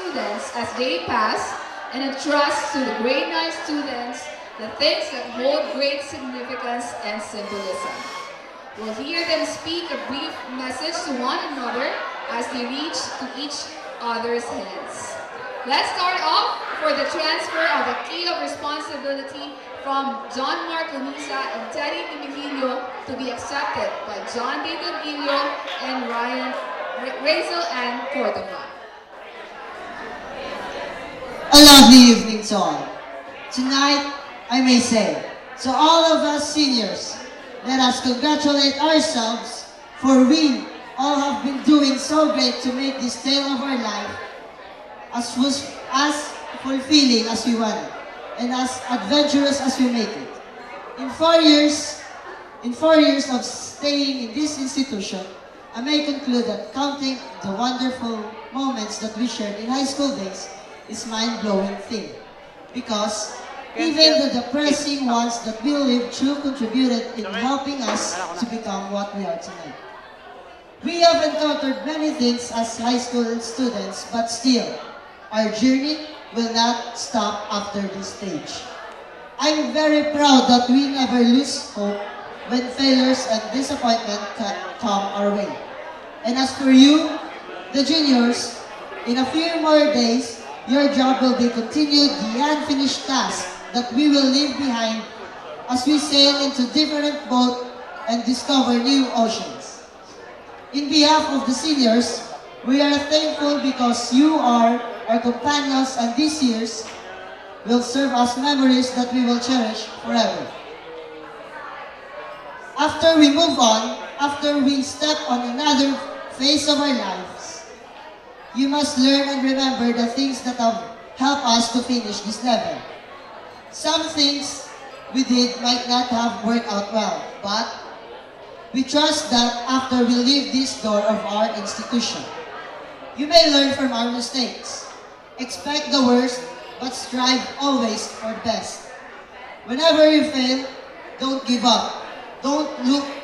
students as they pass and entrust to the grade 9 students the things that hold great significance and symbolism. We'll hear them speak a brief message to one another as they reach to each other's hands. Let's start off for the transfer of the key of responsibility from John Mark Lunisa and Teddy Dimigilio to be accepted by John David Gilio and Razel Ann Cordova. A lovely evening to all. Tonight, I may say, to all of us seniors, let us congratulate ourselves, for we all have been doing so great to make this tale of our life as fulfilling as we want it, and as adventurous as we make it. In 4 years of staying in this institution, I may conclude that counting the wonderful moments that we shared in high school days is mind-blowing thing, because even the depressing ones that we lived through contributed in helping us to become what we are tonight. We have encountered many things as high school students, but still, our journey will not stop after this stage. I'm very proud that we never lose hope when failures and disappointment come our way. And as for you, the juniors, in a few more days, your job will be continued the unfinished task that we will leave behind as we sail into different boats and discover new oceans. In behalf of the seniors, we are thankful because you are our companions, and these years will serve as memories that we will cherish forever. After we move on, after we step on another phase of our lives, you must learn and remember the things that have helped us to finish this level. Some things we did might not have worked out well, but we trust that after we leave this door of our institution, you may learn from our mistakes. Expect the worst, but strive always for the best. Whenever you fail, don't give up. Don't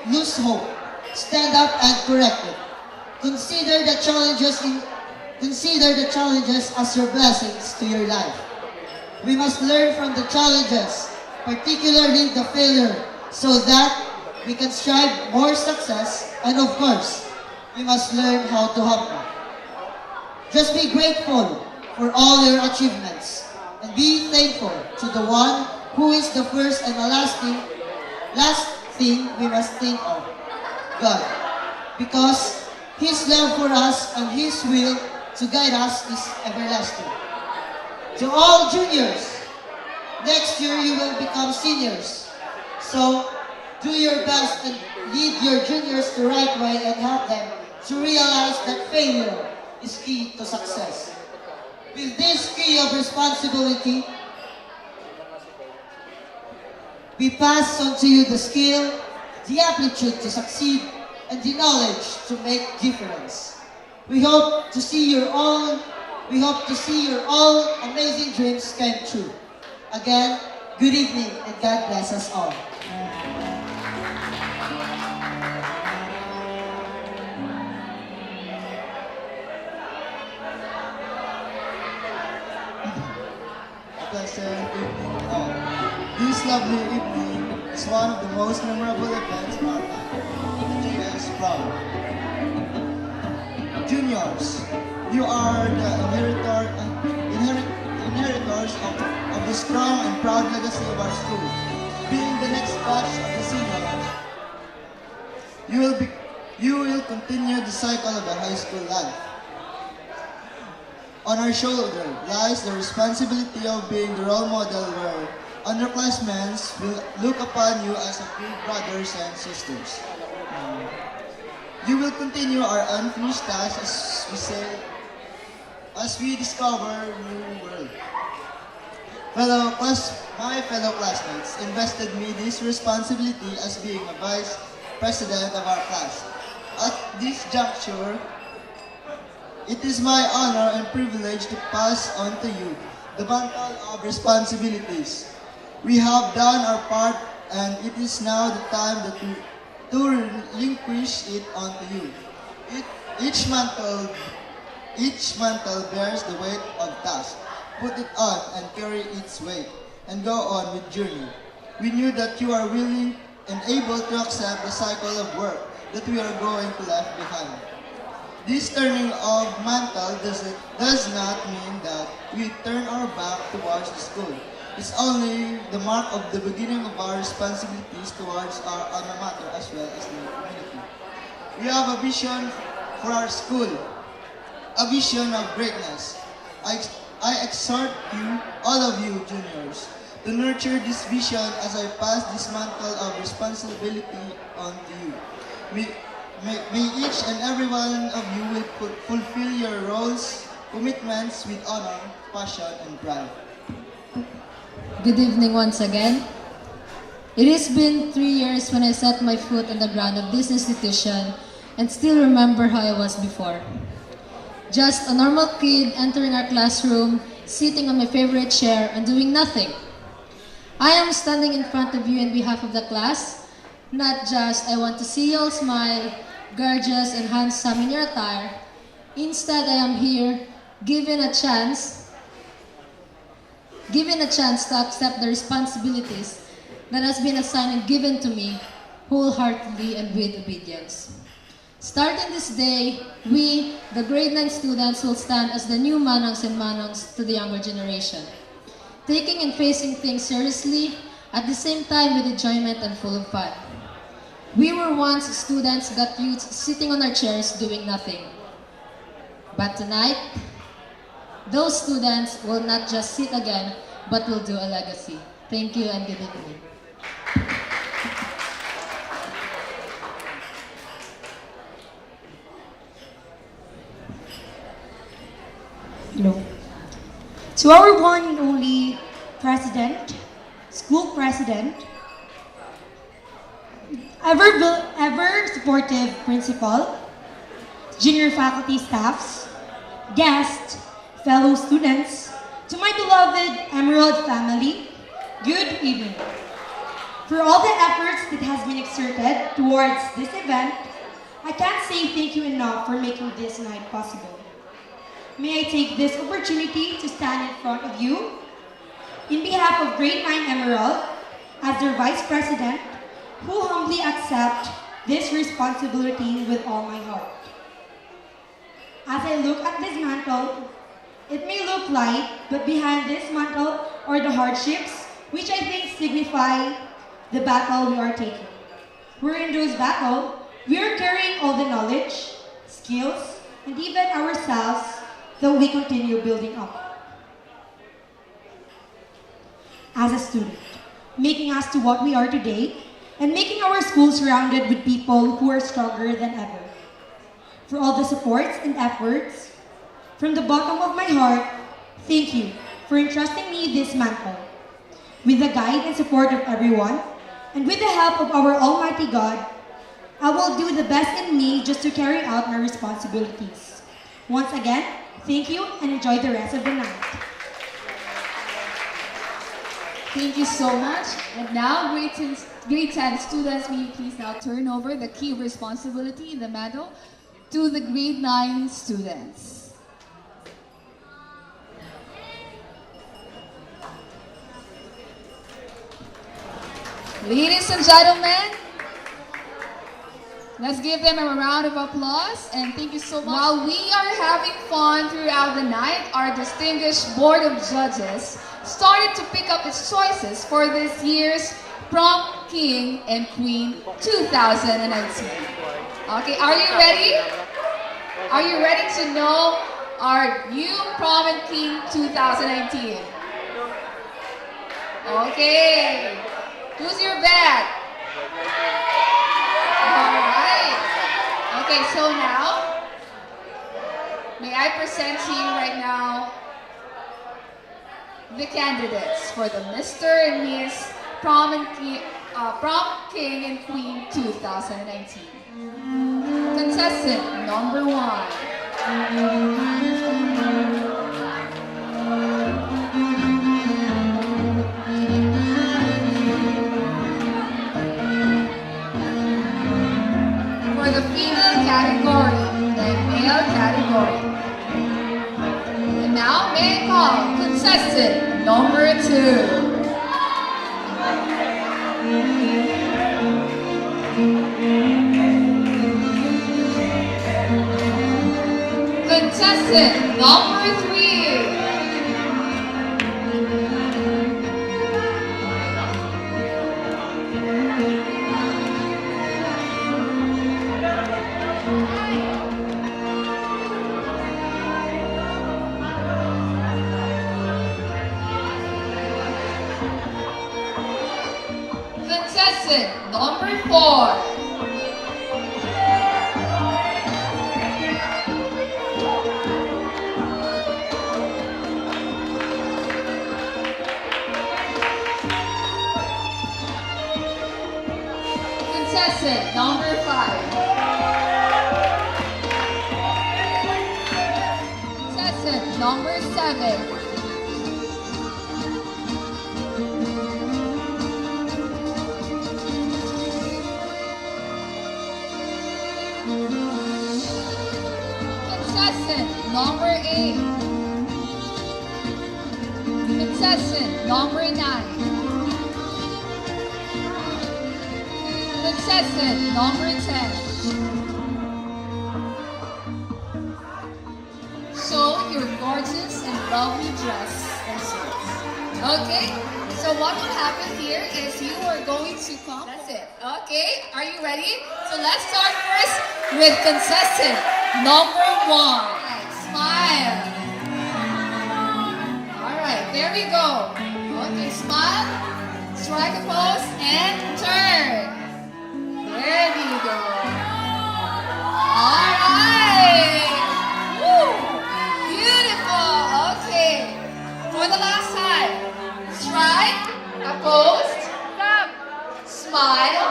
lose hope. Stand up and correct it. Consider the challenges as your blessings to your life. We must learn from the challenges, particularly the failure, so that we can strive more success, and of course, we must learn how to have more. Just be grateful for all your achievements, and be thankful to the one who is the first and the last thing we must think of, God, because His love for us and His will to guide us is everlasting. To all juniors, next year you will become seniors, so do your best and lead your juniors the right way and help them to realize that failure is key to success. With this key of responsibility, we pass on to you the skill, the aptitude to succeed, and the knowledge to make difference. We hope to see your all amazing dreams come true. Again, good evening and God bless us all. Pleasant evening all. This lovely evening is one of the most memorable events of our life, the JS Prom. Juniors, you are the inheritors of the strong and proud legacy of our school. Being the next batch of the seniors, you will continue the cycle of the high school life. On our shoulder lies the responsibility of being the role model where underclassmen will look upon you as a good brothers and sisters. You will continue our unfinished task as we discover new world. My fellow classmates invested me this responsibility as being a vice president of our class. At this juncture, it is my honor and privilege to pass on to you the mantle of responsibilities. We have done our part, and it is now the time to relinquish it onto you. Each mantle Each mantle bears the weight of task. Put it on and carry its weight, and go on with journey. We knew that you are willing and able to accept the cycle of work that we are going to leave behind. This turning of mantle does not mean that we turn our back towards the school. It's only the mark of the beginning of our responsibilities towards our alma mater as well as the community. We have a vision for our school, a vision of greatness. I exhort you, all of you juniors, to nurture this vision as I pass this mantle of responsibility on to you. May each and every one of you will fulfill your roles, commitments with honor, passion, and pride. Good evening once again. It has been 3 years when I set my foot on the ground of this institution and still remember how I was before. Just a normal kid entering our classroom, sitting on my favorite chair and doing nothing. I am standing in front of you in behalf of the class. Not just I want to see you all smile, gorgeous and handsome in your attire. Instead, I am here given a chance to accept the responsibilities that has been assigned and given to me wholeheartedly and with obedience. Starting this day, we, the grade 9 students, will stand as the new manongs and manongs to the younger generation, taking and facing things seriously, at the same time with enjoyment and full of fun. We were once students got youths sitting on our chairs doing nothing. But tonight, those students will not just sit again, but will do a legacy. Thank you and good evening. Hello. To our one and only president, school president, ever supportive principal, junior faculty staffs, guests, fellow students, to my beloved Emerald family, good evening. For all the efforts that has been exerted towards this event, I can't say thank you enough for making this night possible. May I take this opportunity to stand in front of you in behalf of Grade 9 Emerald as their Vice President, who humbly accept this responsibility with all my heart. As I look at this mantle, it may look light, but behind this mantle are the hardships, which I think signify the battle we are taking. We're in those battles, we are carrying all the knowledge, skills, and even ourselves that we continue building up. As a student, making us to what we are today, and making our school surrounded with people who are stronger than ever. For all the supports and efforts, from the bottom of my heart, thank you for entrusting me this mantle. With the guide and support of everyone, and with the help of our Almighty God, I will do the best in me just to carry out my responsibilities. Once again, thank you and enjoy the rest of the night. Thank you so much. And now, grade 10 students, may you please now turn over the key responsibility, the medal, to the grade 9 students. Ladies and gentlemen, let's give them a round of applause and thank you so much. While we are having fun throughout the night, our distinguished board of judges started to pick up its choices for this year's Prom King and Queen 2019. Okay, are you ready? Are you ready to know our new Prom and King 2019? Okay, who's your bet? Alright. Okay, so now, may I present to you right now the candidates for the Mr. and Miss Prom King and Queen 2019. Contestant number 1. For the female category, the male category, Now may I call contestant number 2. Contestant number 3. Contestant number 4. Contestant number 5. Contestant number 7. Contestant number 8. Contestant number 9. Contestant number 10. Show your gorgeous and lovely dress and shoes. Okay? So what will happen here is you are going to come. That's it. Okay? Are you ready? So let's start first with contestant number 1. Right, smile. Alright, there we go. Okay, smile, strike a pose, and turn. There you go. Alright. Woo. Beautiful. Okay. For the last time. Strike, a pose, smile,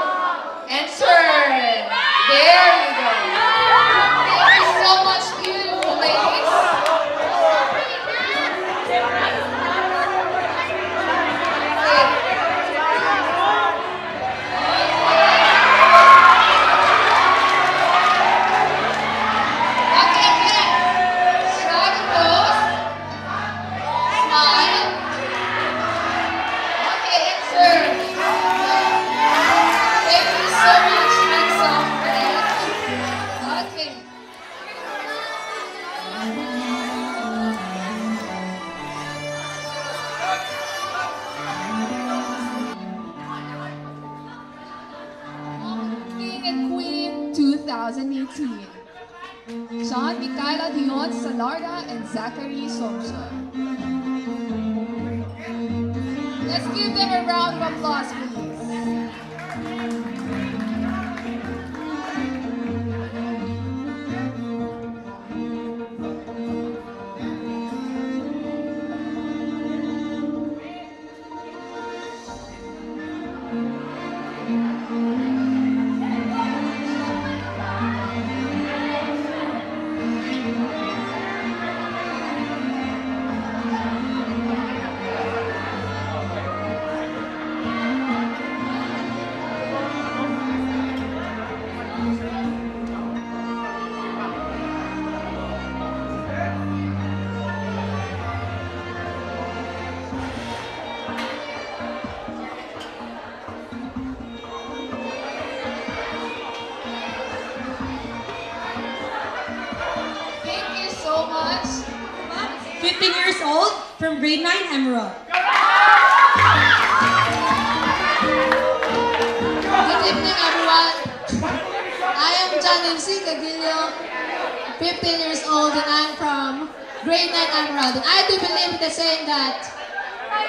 and turn. There you go. Thank you so much, beautiful ladies. King and Queen 2018. Sean Micaela Dion Salarda and Zachary Somson. Let's give them a round of applause, please. Thank you so much. 15 years old from grade 9 Emerald. Good evening, everyone. I am Janimsi Cagillo, 15 years old, and I'm from grade 9 Emerald. And I do believe in the saying that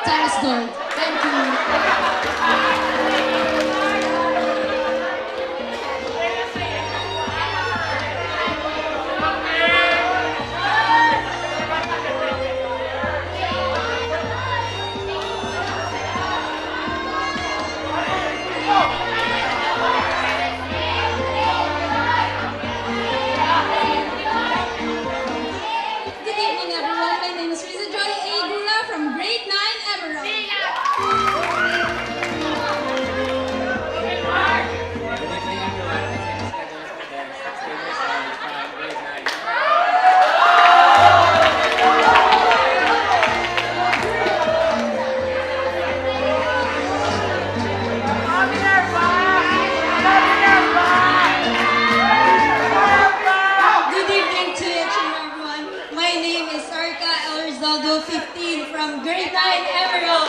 time is gold. Thank you. Good evening, everyone. My name is Risa Joy A. Gula from grade 9 Emerald. Osvaldo, 15, from grade 9, Emerald.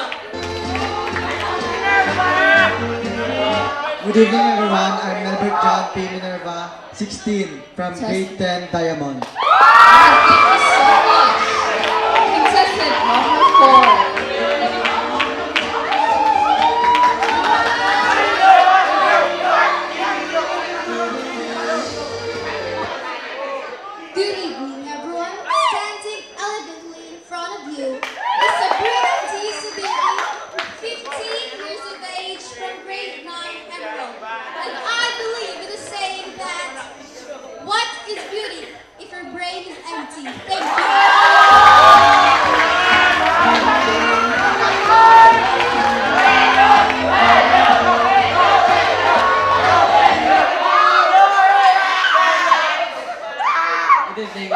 Good evening, everyone. I'm Melbert John P. Minerva, 16, from grade 10, Diamond. Thank you so much. Contestant number 4. Good evening, everyone. Standing elegantly in front of you is Sabrina T. Sabini, 15 years of age from grade 9 Emerald. And I believe in the saying that, what is beauty if your brain is empty? Thank Good evening.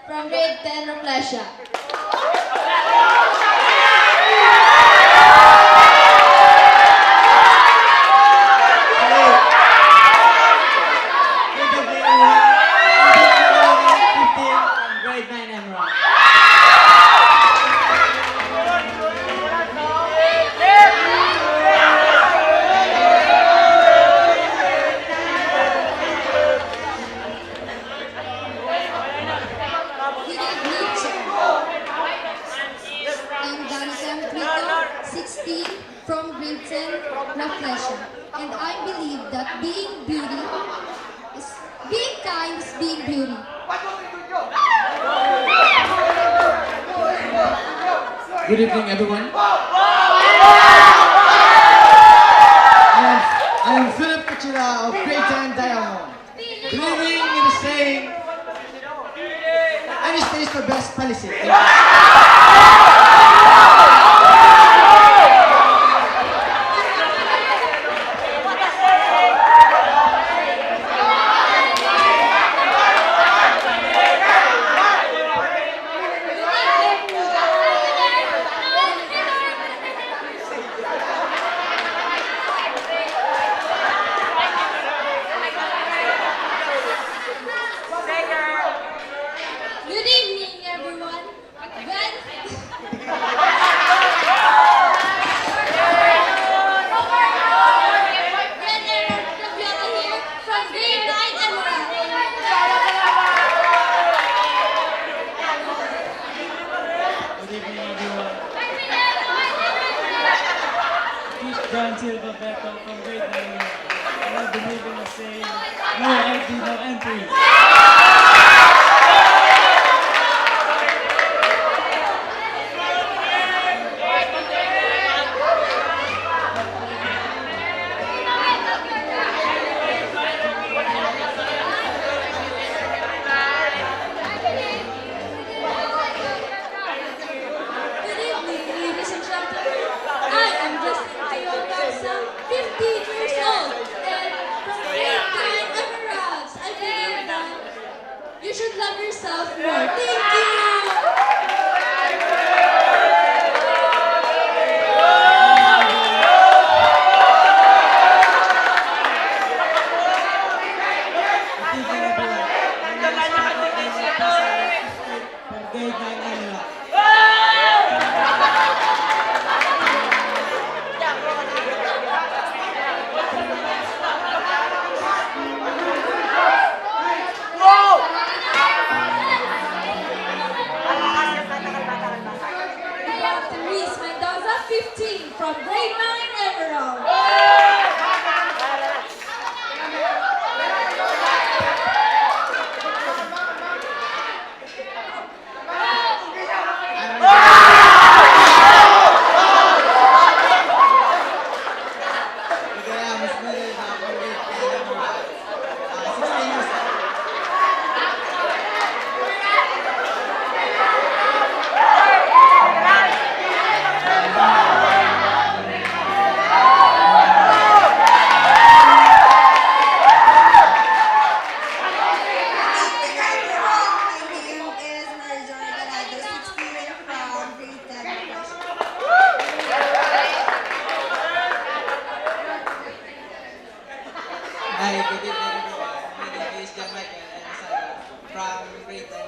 from grade 10 Romlesia. From grade 10 Reflection, and I believe that being kind is being beauty. Good evening, everyone. I am Philip Kuchira of grade 10 Diamond, believing in the saying, any stays for best policy. Good evening, everyone. Here from grade 9 Emerald. Good evening, everyone. Teach John Silva Beckham from grade 9. And I believe in the saying, no entry, no entry. Good evening, ladies and gentlemen. I am Justin Tayo Garza, 15 years old, and from grade 9 Emeralds. I believe that Hi, good evening everyone. My name is John Michael and I'm from grade 9.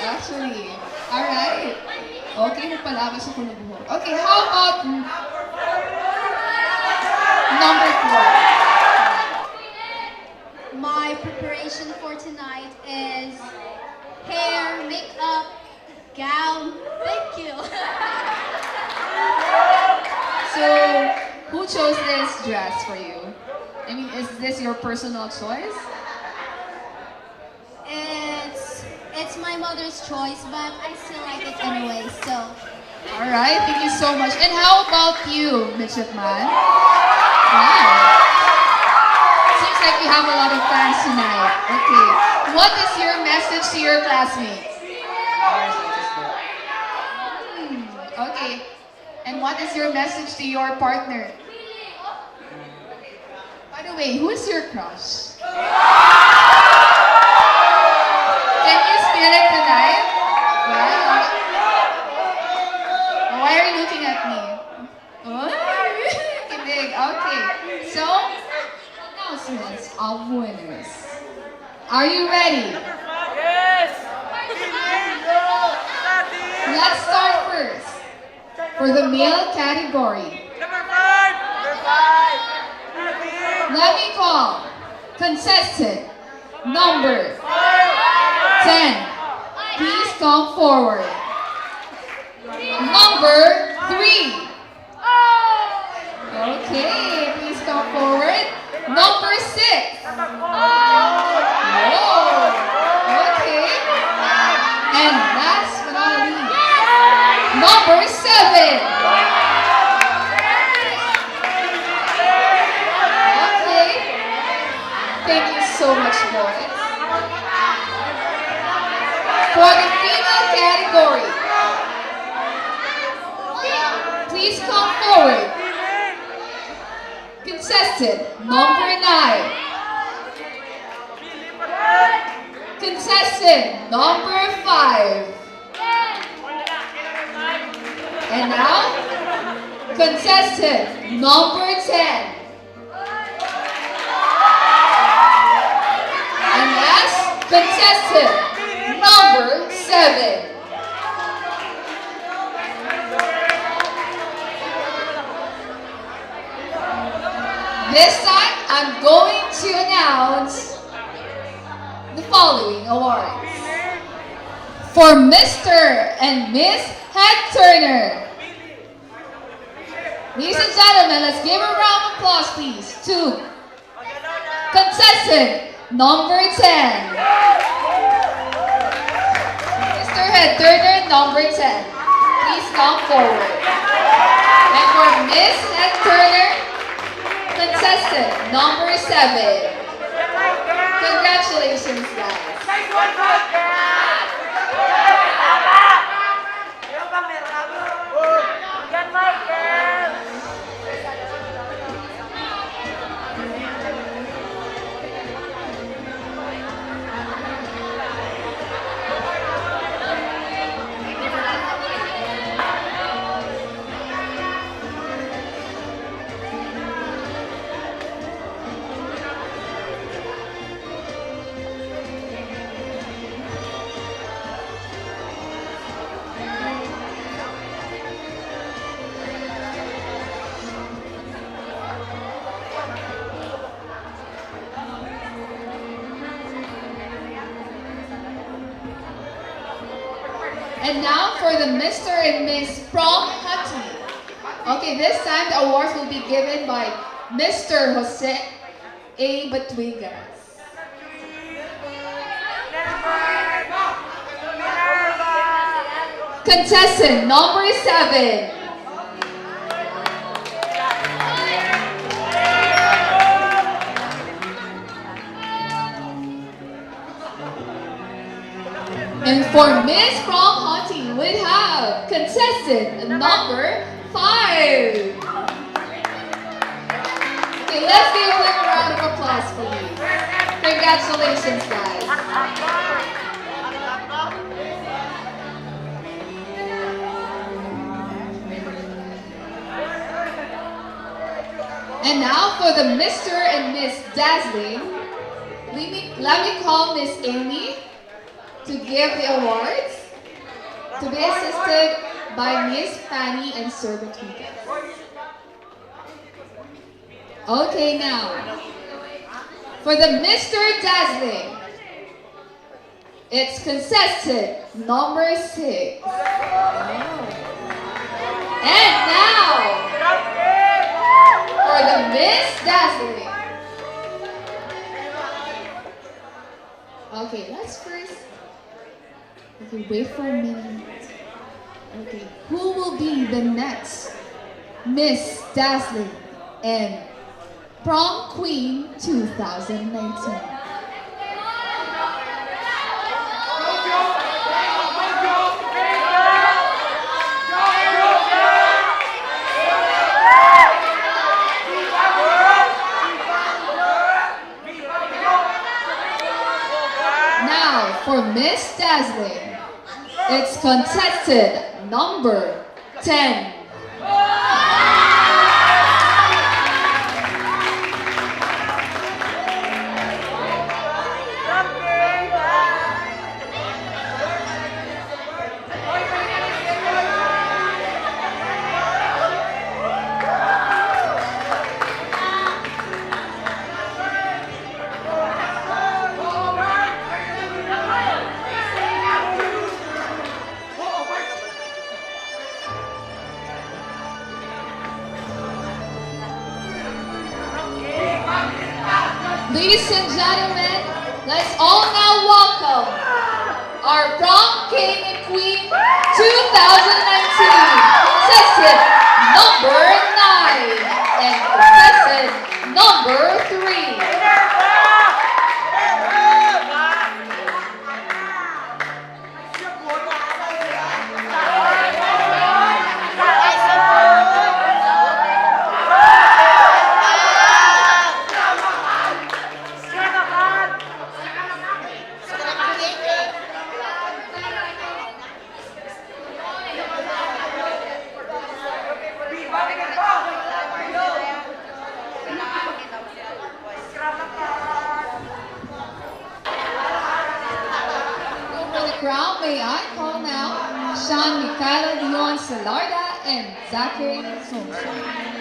Actually. Alright. Okay, nagpalabas ako ng buhok. Okay, how about number 4? My preparation for tonight is hair, makeup, gown. Thank you. So, who chose this dress for you? I mean, is this your personal choice? It's my mother's choice, but I still like it anyway, so. Alright, thank you so much. And how about you, Midshipman? Wow. Seems like you have a lot of fans tonight. Okay. What is your message to your classmates? Okay. And what is your message to your partner? By the way, who is your crush? Can you spill it tonight? Wow. Why are you looking at me? Oh, kidding. Okay. So, announcements of winners. Are you ready? Let's start first. For the male category, let me call contestant number 10. Please come forward. Number 3. Okay, please come forward. Number 6. Whoa. Okay. And last but not least, number 7. Okay. Thank you so much, boys. For the female category, please come forward. Contestant number 9. Contestant number 5. And now, contestant number 10. And last, contestant number 7. This time, I'm going to announce the following awards. For Mr. and Miss Head Turner. Ladies and gentlemen, let's give a round of applause, please, to contestant number 10. Mr. Head Turner, number 10. Please come forward. And for Miss Head Turner, contestant number 7. Congratulations, guys. And now for the Mr. and Miss Prom Hunting. Okay, this time the awards will be given by Mr. Jose A. Batwigas. Contestant number 7. And for Miss Prom Hunting, we have contestant number 5. Okay, let's give them a round of applause, please. Congratulations, guys. And now for the Mr. and Miss Dazzling, let me call Miss Amy to give the awards, to be assisted by Miss Fanny and Sir Batwigas. Okay, now, for the Mr. Dazzling, it's contestant number 6. And now, for the Miss Dazzling. Okay, let's first. Okay, wait for a minute. Okay, who will be the next Miss Dazzling and Prom Queen 2019? for Miss Dazzling. It's contested number 10. Ladies and gentlemen, let's all now welcome our Prom King and Queen 2019, contestant number 9 and contestant number 3. Crown, may I call now Sean Mikhailo Dion Salarda and Zachary Somson.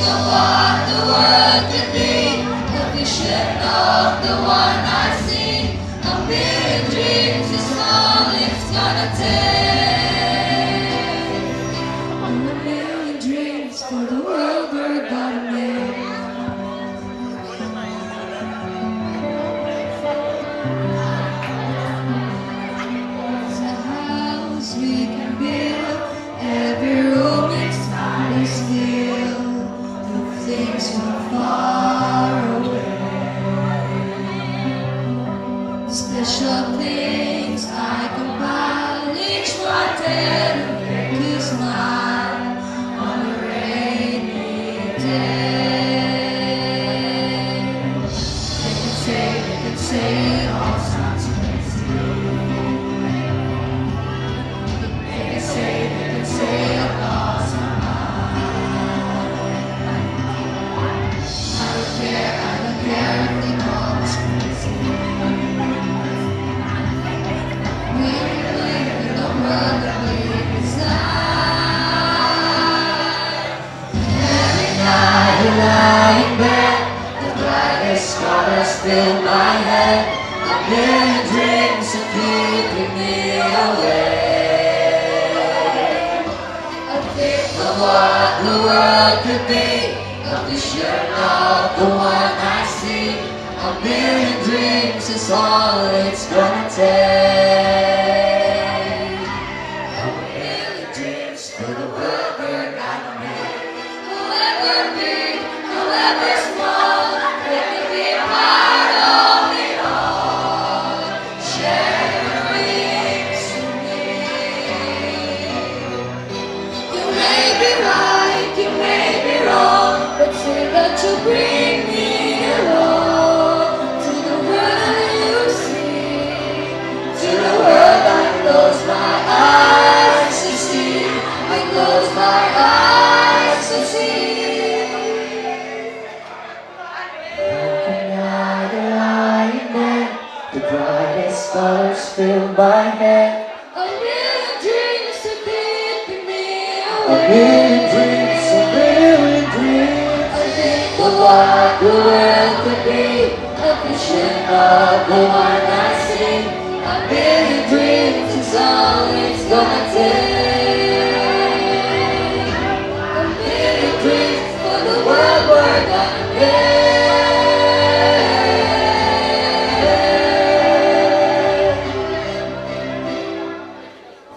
of what the world could be, the vision of the one I see. A million dreams is all it's gonna take. A million dreams for the world we're gonna make. It's a house we can build, every room is filled with things from far away. Special things I compile, each one tell to make you smile on a rainy day. They can say it all sounds crazy. They can say it all sounds. I don't care if they call us crazy. We live in the world that we design. Every night I lie in bed, the brightest colors fill my head. A million dreams are keeping me awake. I think of what the world could be, a vision of the one I see. A million dreams is all it's gonna take. A million dreams for the world we're gonna make. However big, however small, let me be a part of it all. Share your wings with me. You may be right, you may be wrong, but say that you bring me along to the world you see, to the world I close my eyes to see. I close my eyes to see. Another lie in bed, the brightest colors fill my head. A million dreams are keeping me awake. A million dreams, a million dreams. I think of what the world could be, a vision of the one I see. A million dreams is all it's gonna take. A million dreams for the world we're gonna make.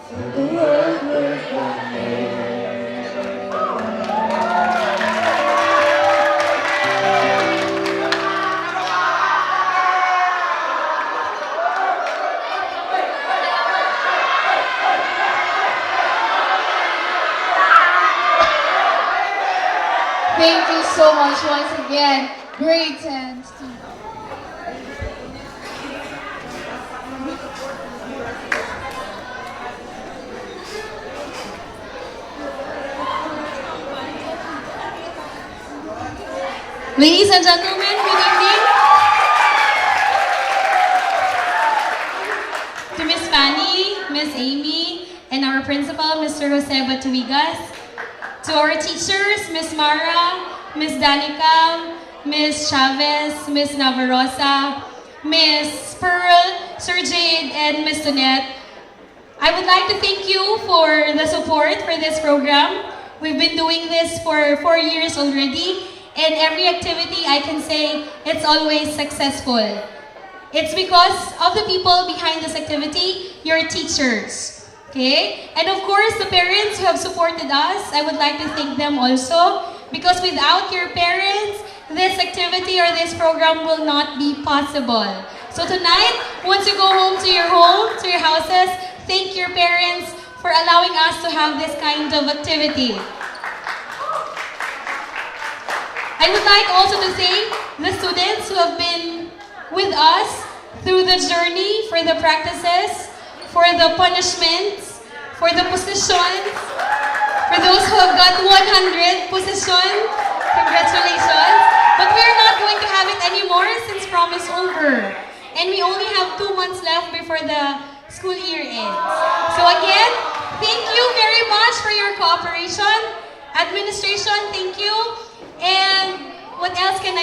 For the world we're gonna make. Thank you so much once again, grade 10 students. Ladies and gentlemen, good evening. To Miss Fanny, Miss Amy, and our principal, Mr. Jose Batuigas. To our teachers, Miss Mara, Miss Danica, Miss Chavez, Miss Navarrosa, Miss Pearl, Sir Jade, and Miss Tonette. I would like to thank you for the support for this program. We've been doing this for 4 years already, and every activity I can say it's always successful. It's because of the people behind this activity, your teachers. Okay? And of course, the parents who have supported us, I would like to thank them also, because without your parents, this activity or this program will not be possible. So tonight, once you go home, to your houses, thank your parents for allowing us to have this kind of activity. I would like also to thank the students who have been with us through the journey, for the practices, for the punishments, for the positions, for those who have got 100 position, congratulations. But we are not going to have it anymore since prom is over. And we only have 2 months left before the school year ends. So again, thank you very much for your cooperation. Administration, thank you.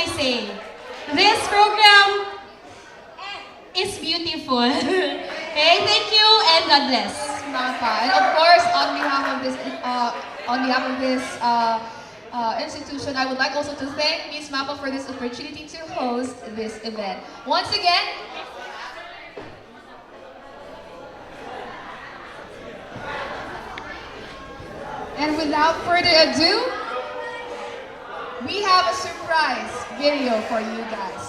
I say? This program is beautiful. Okay, thank you and God bless. And of course, on behalf of this institution, I would like also to thank Ms. Mapa for this opportunity to host this event. Once again, and without further ado, we have a surprise video for you guys.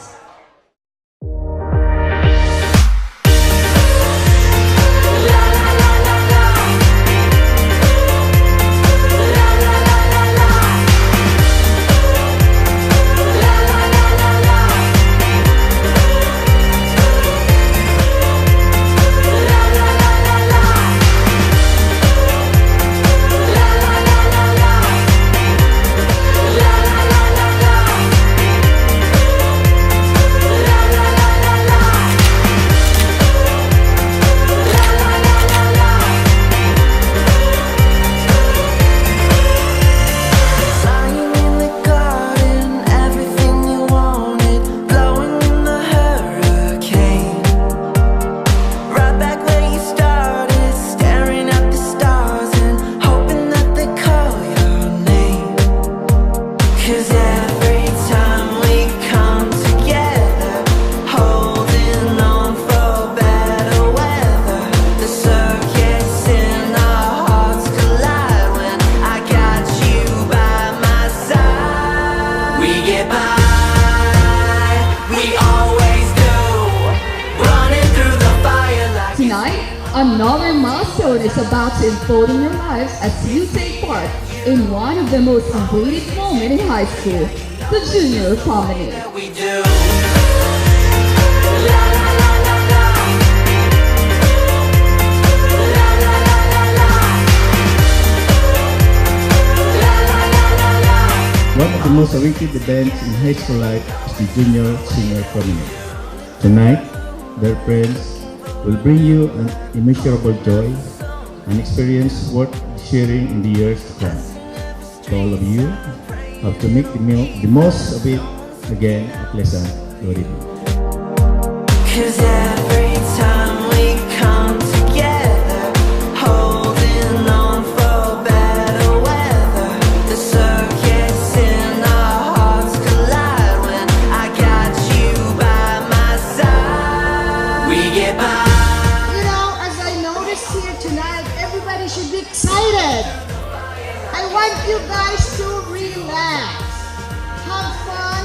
Another milestone is about to unfold in your lives as you take part in one of the most awaited moments in high school, the junior promenade. One of the most awaited events in high school life is the junior senior promenade. Tonight, their friends will bring you an immeasurable joy, an experience worth sharing in the years to come. To all of you, have to make the most of it again a pleasant evening. 'Cause every time we come together, holding on for better weather, the circuits in our hearts collide when I got you by my side. We get by. Should be excited. I want you guys to relax, have fun.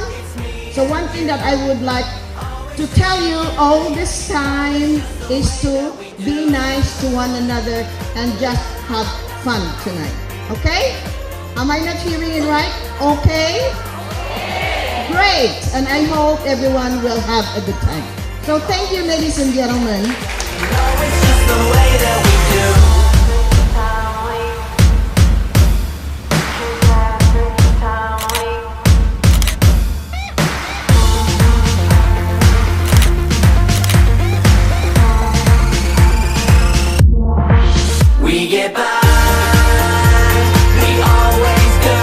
So one thing that I would like to tell you all this time is to be nice to one another and just have fun tonight. Okay? Am I not hearing it right? Okay? Great. And I hope everyone will have a good time. So thank you, ladies and gentlemen. It's just the way that we do. We get by, we always do.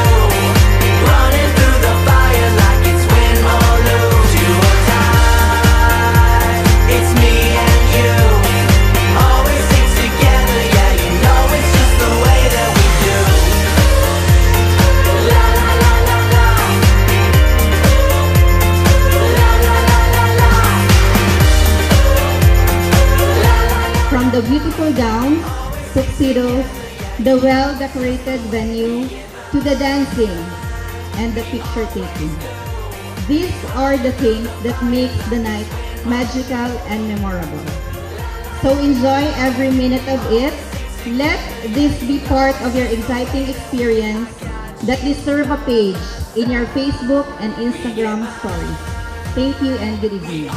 Running through the fire like it's win or lose. Do or die, it's me and you. Always stick together, yeah, you know it's just the way that we do. La la la la la. La la la la la. From the beautiful gowns, tuxedos, the well-decorated venue, to the dancing and the picture taking. These are the things that makes the night magical and memorable. So enjoy every minute of it. Let this be part of your exciting experience that deserve a page in your Facebook and Instagram stories. Thank you and good evening.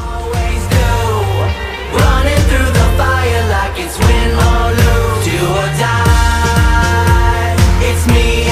Running through the fire like it's win or lose. Do or die, it's me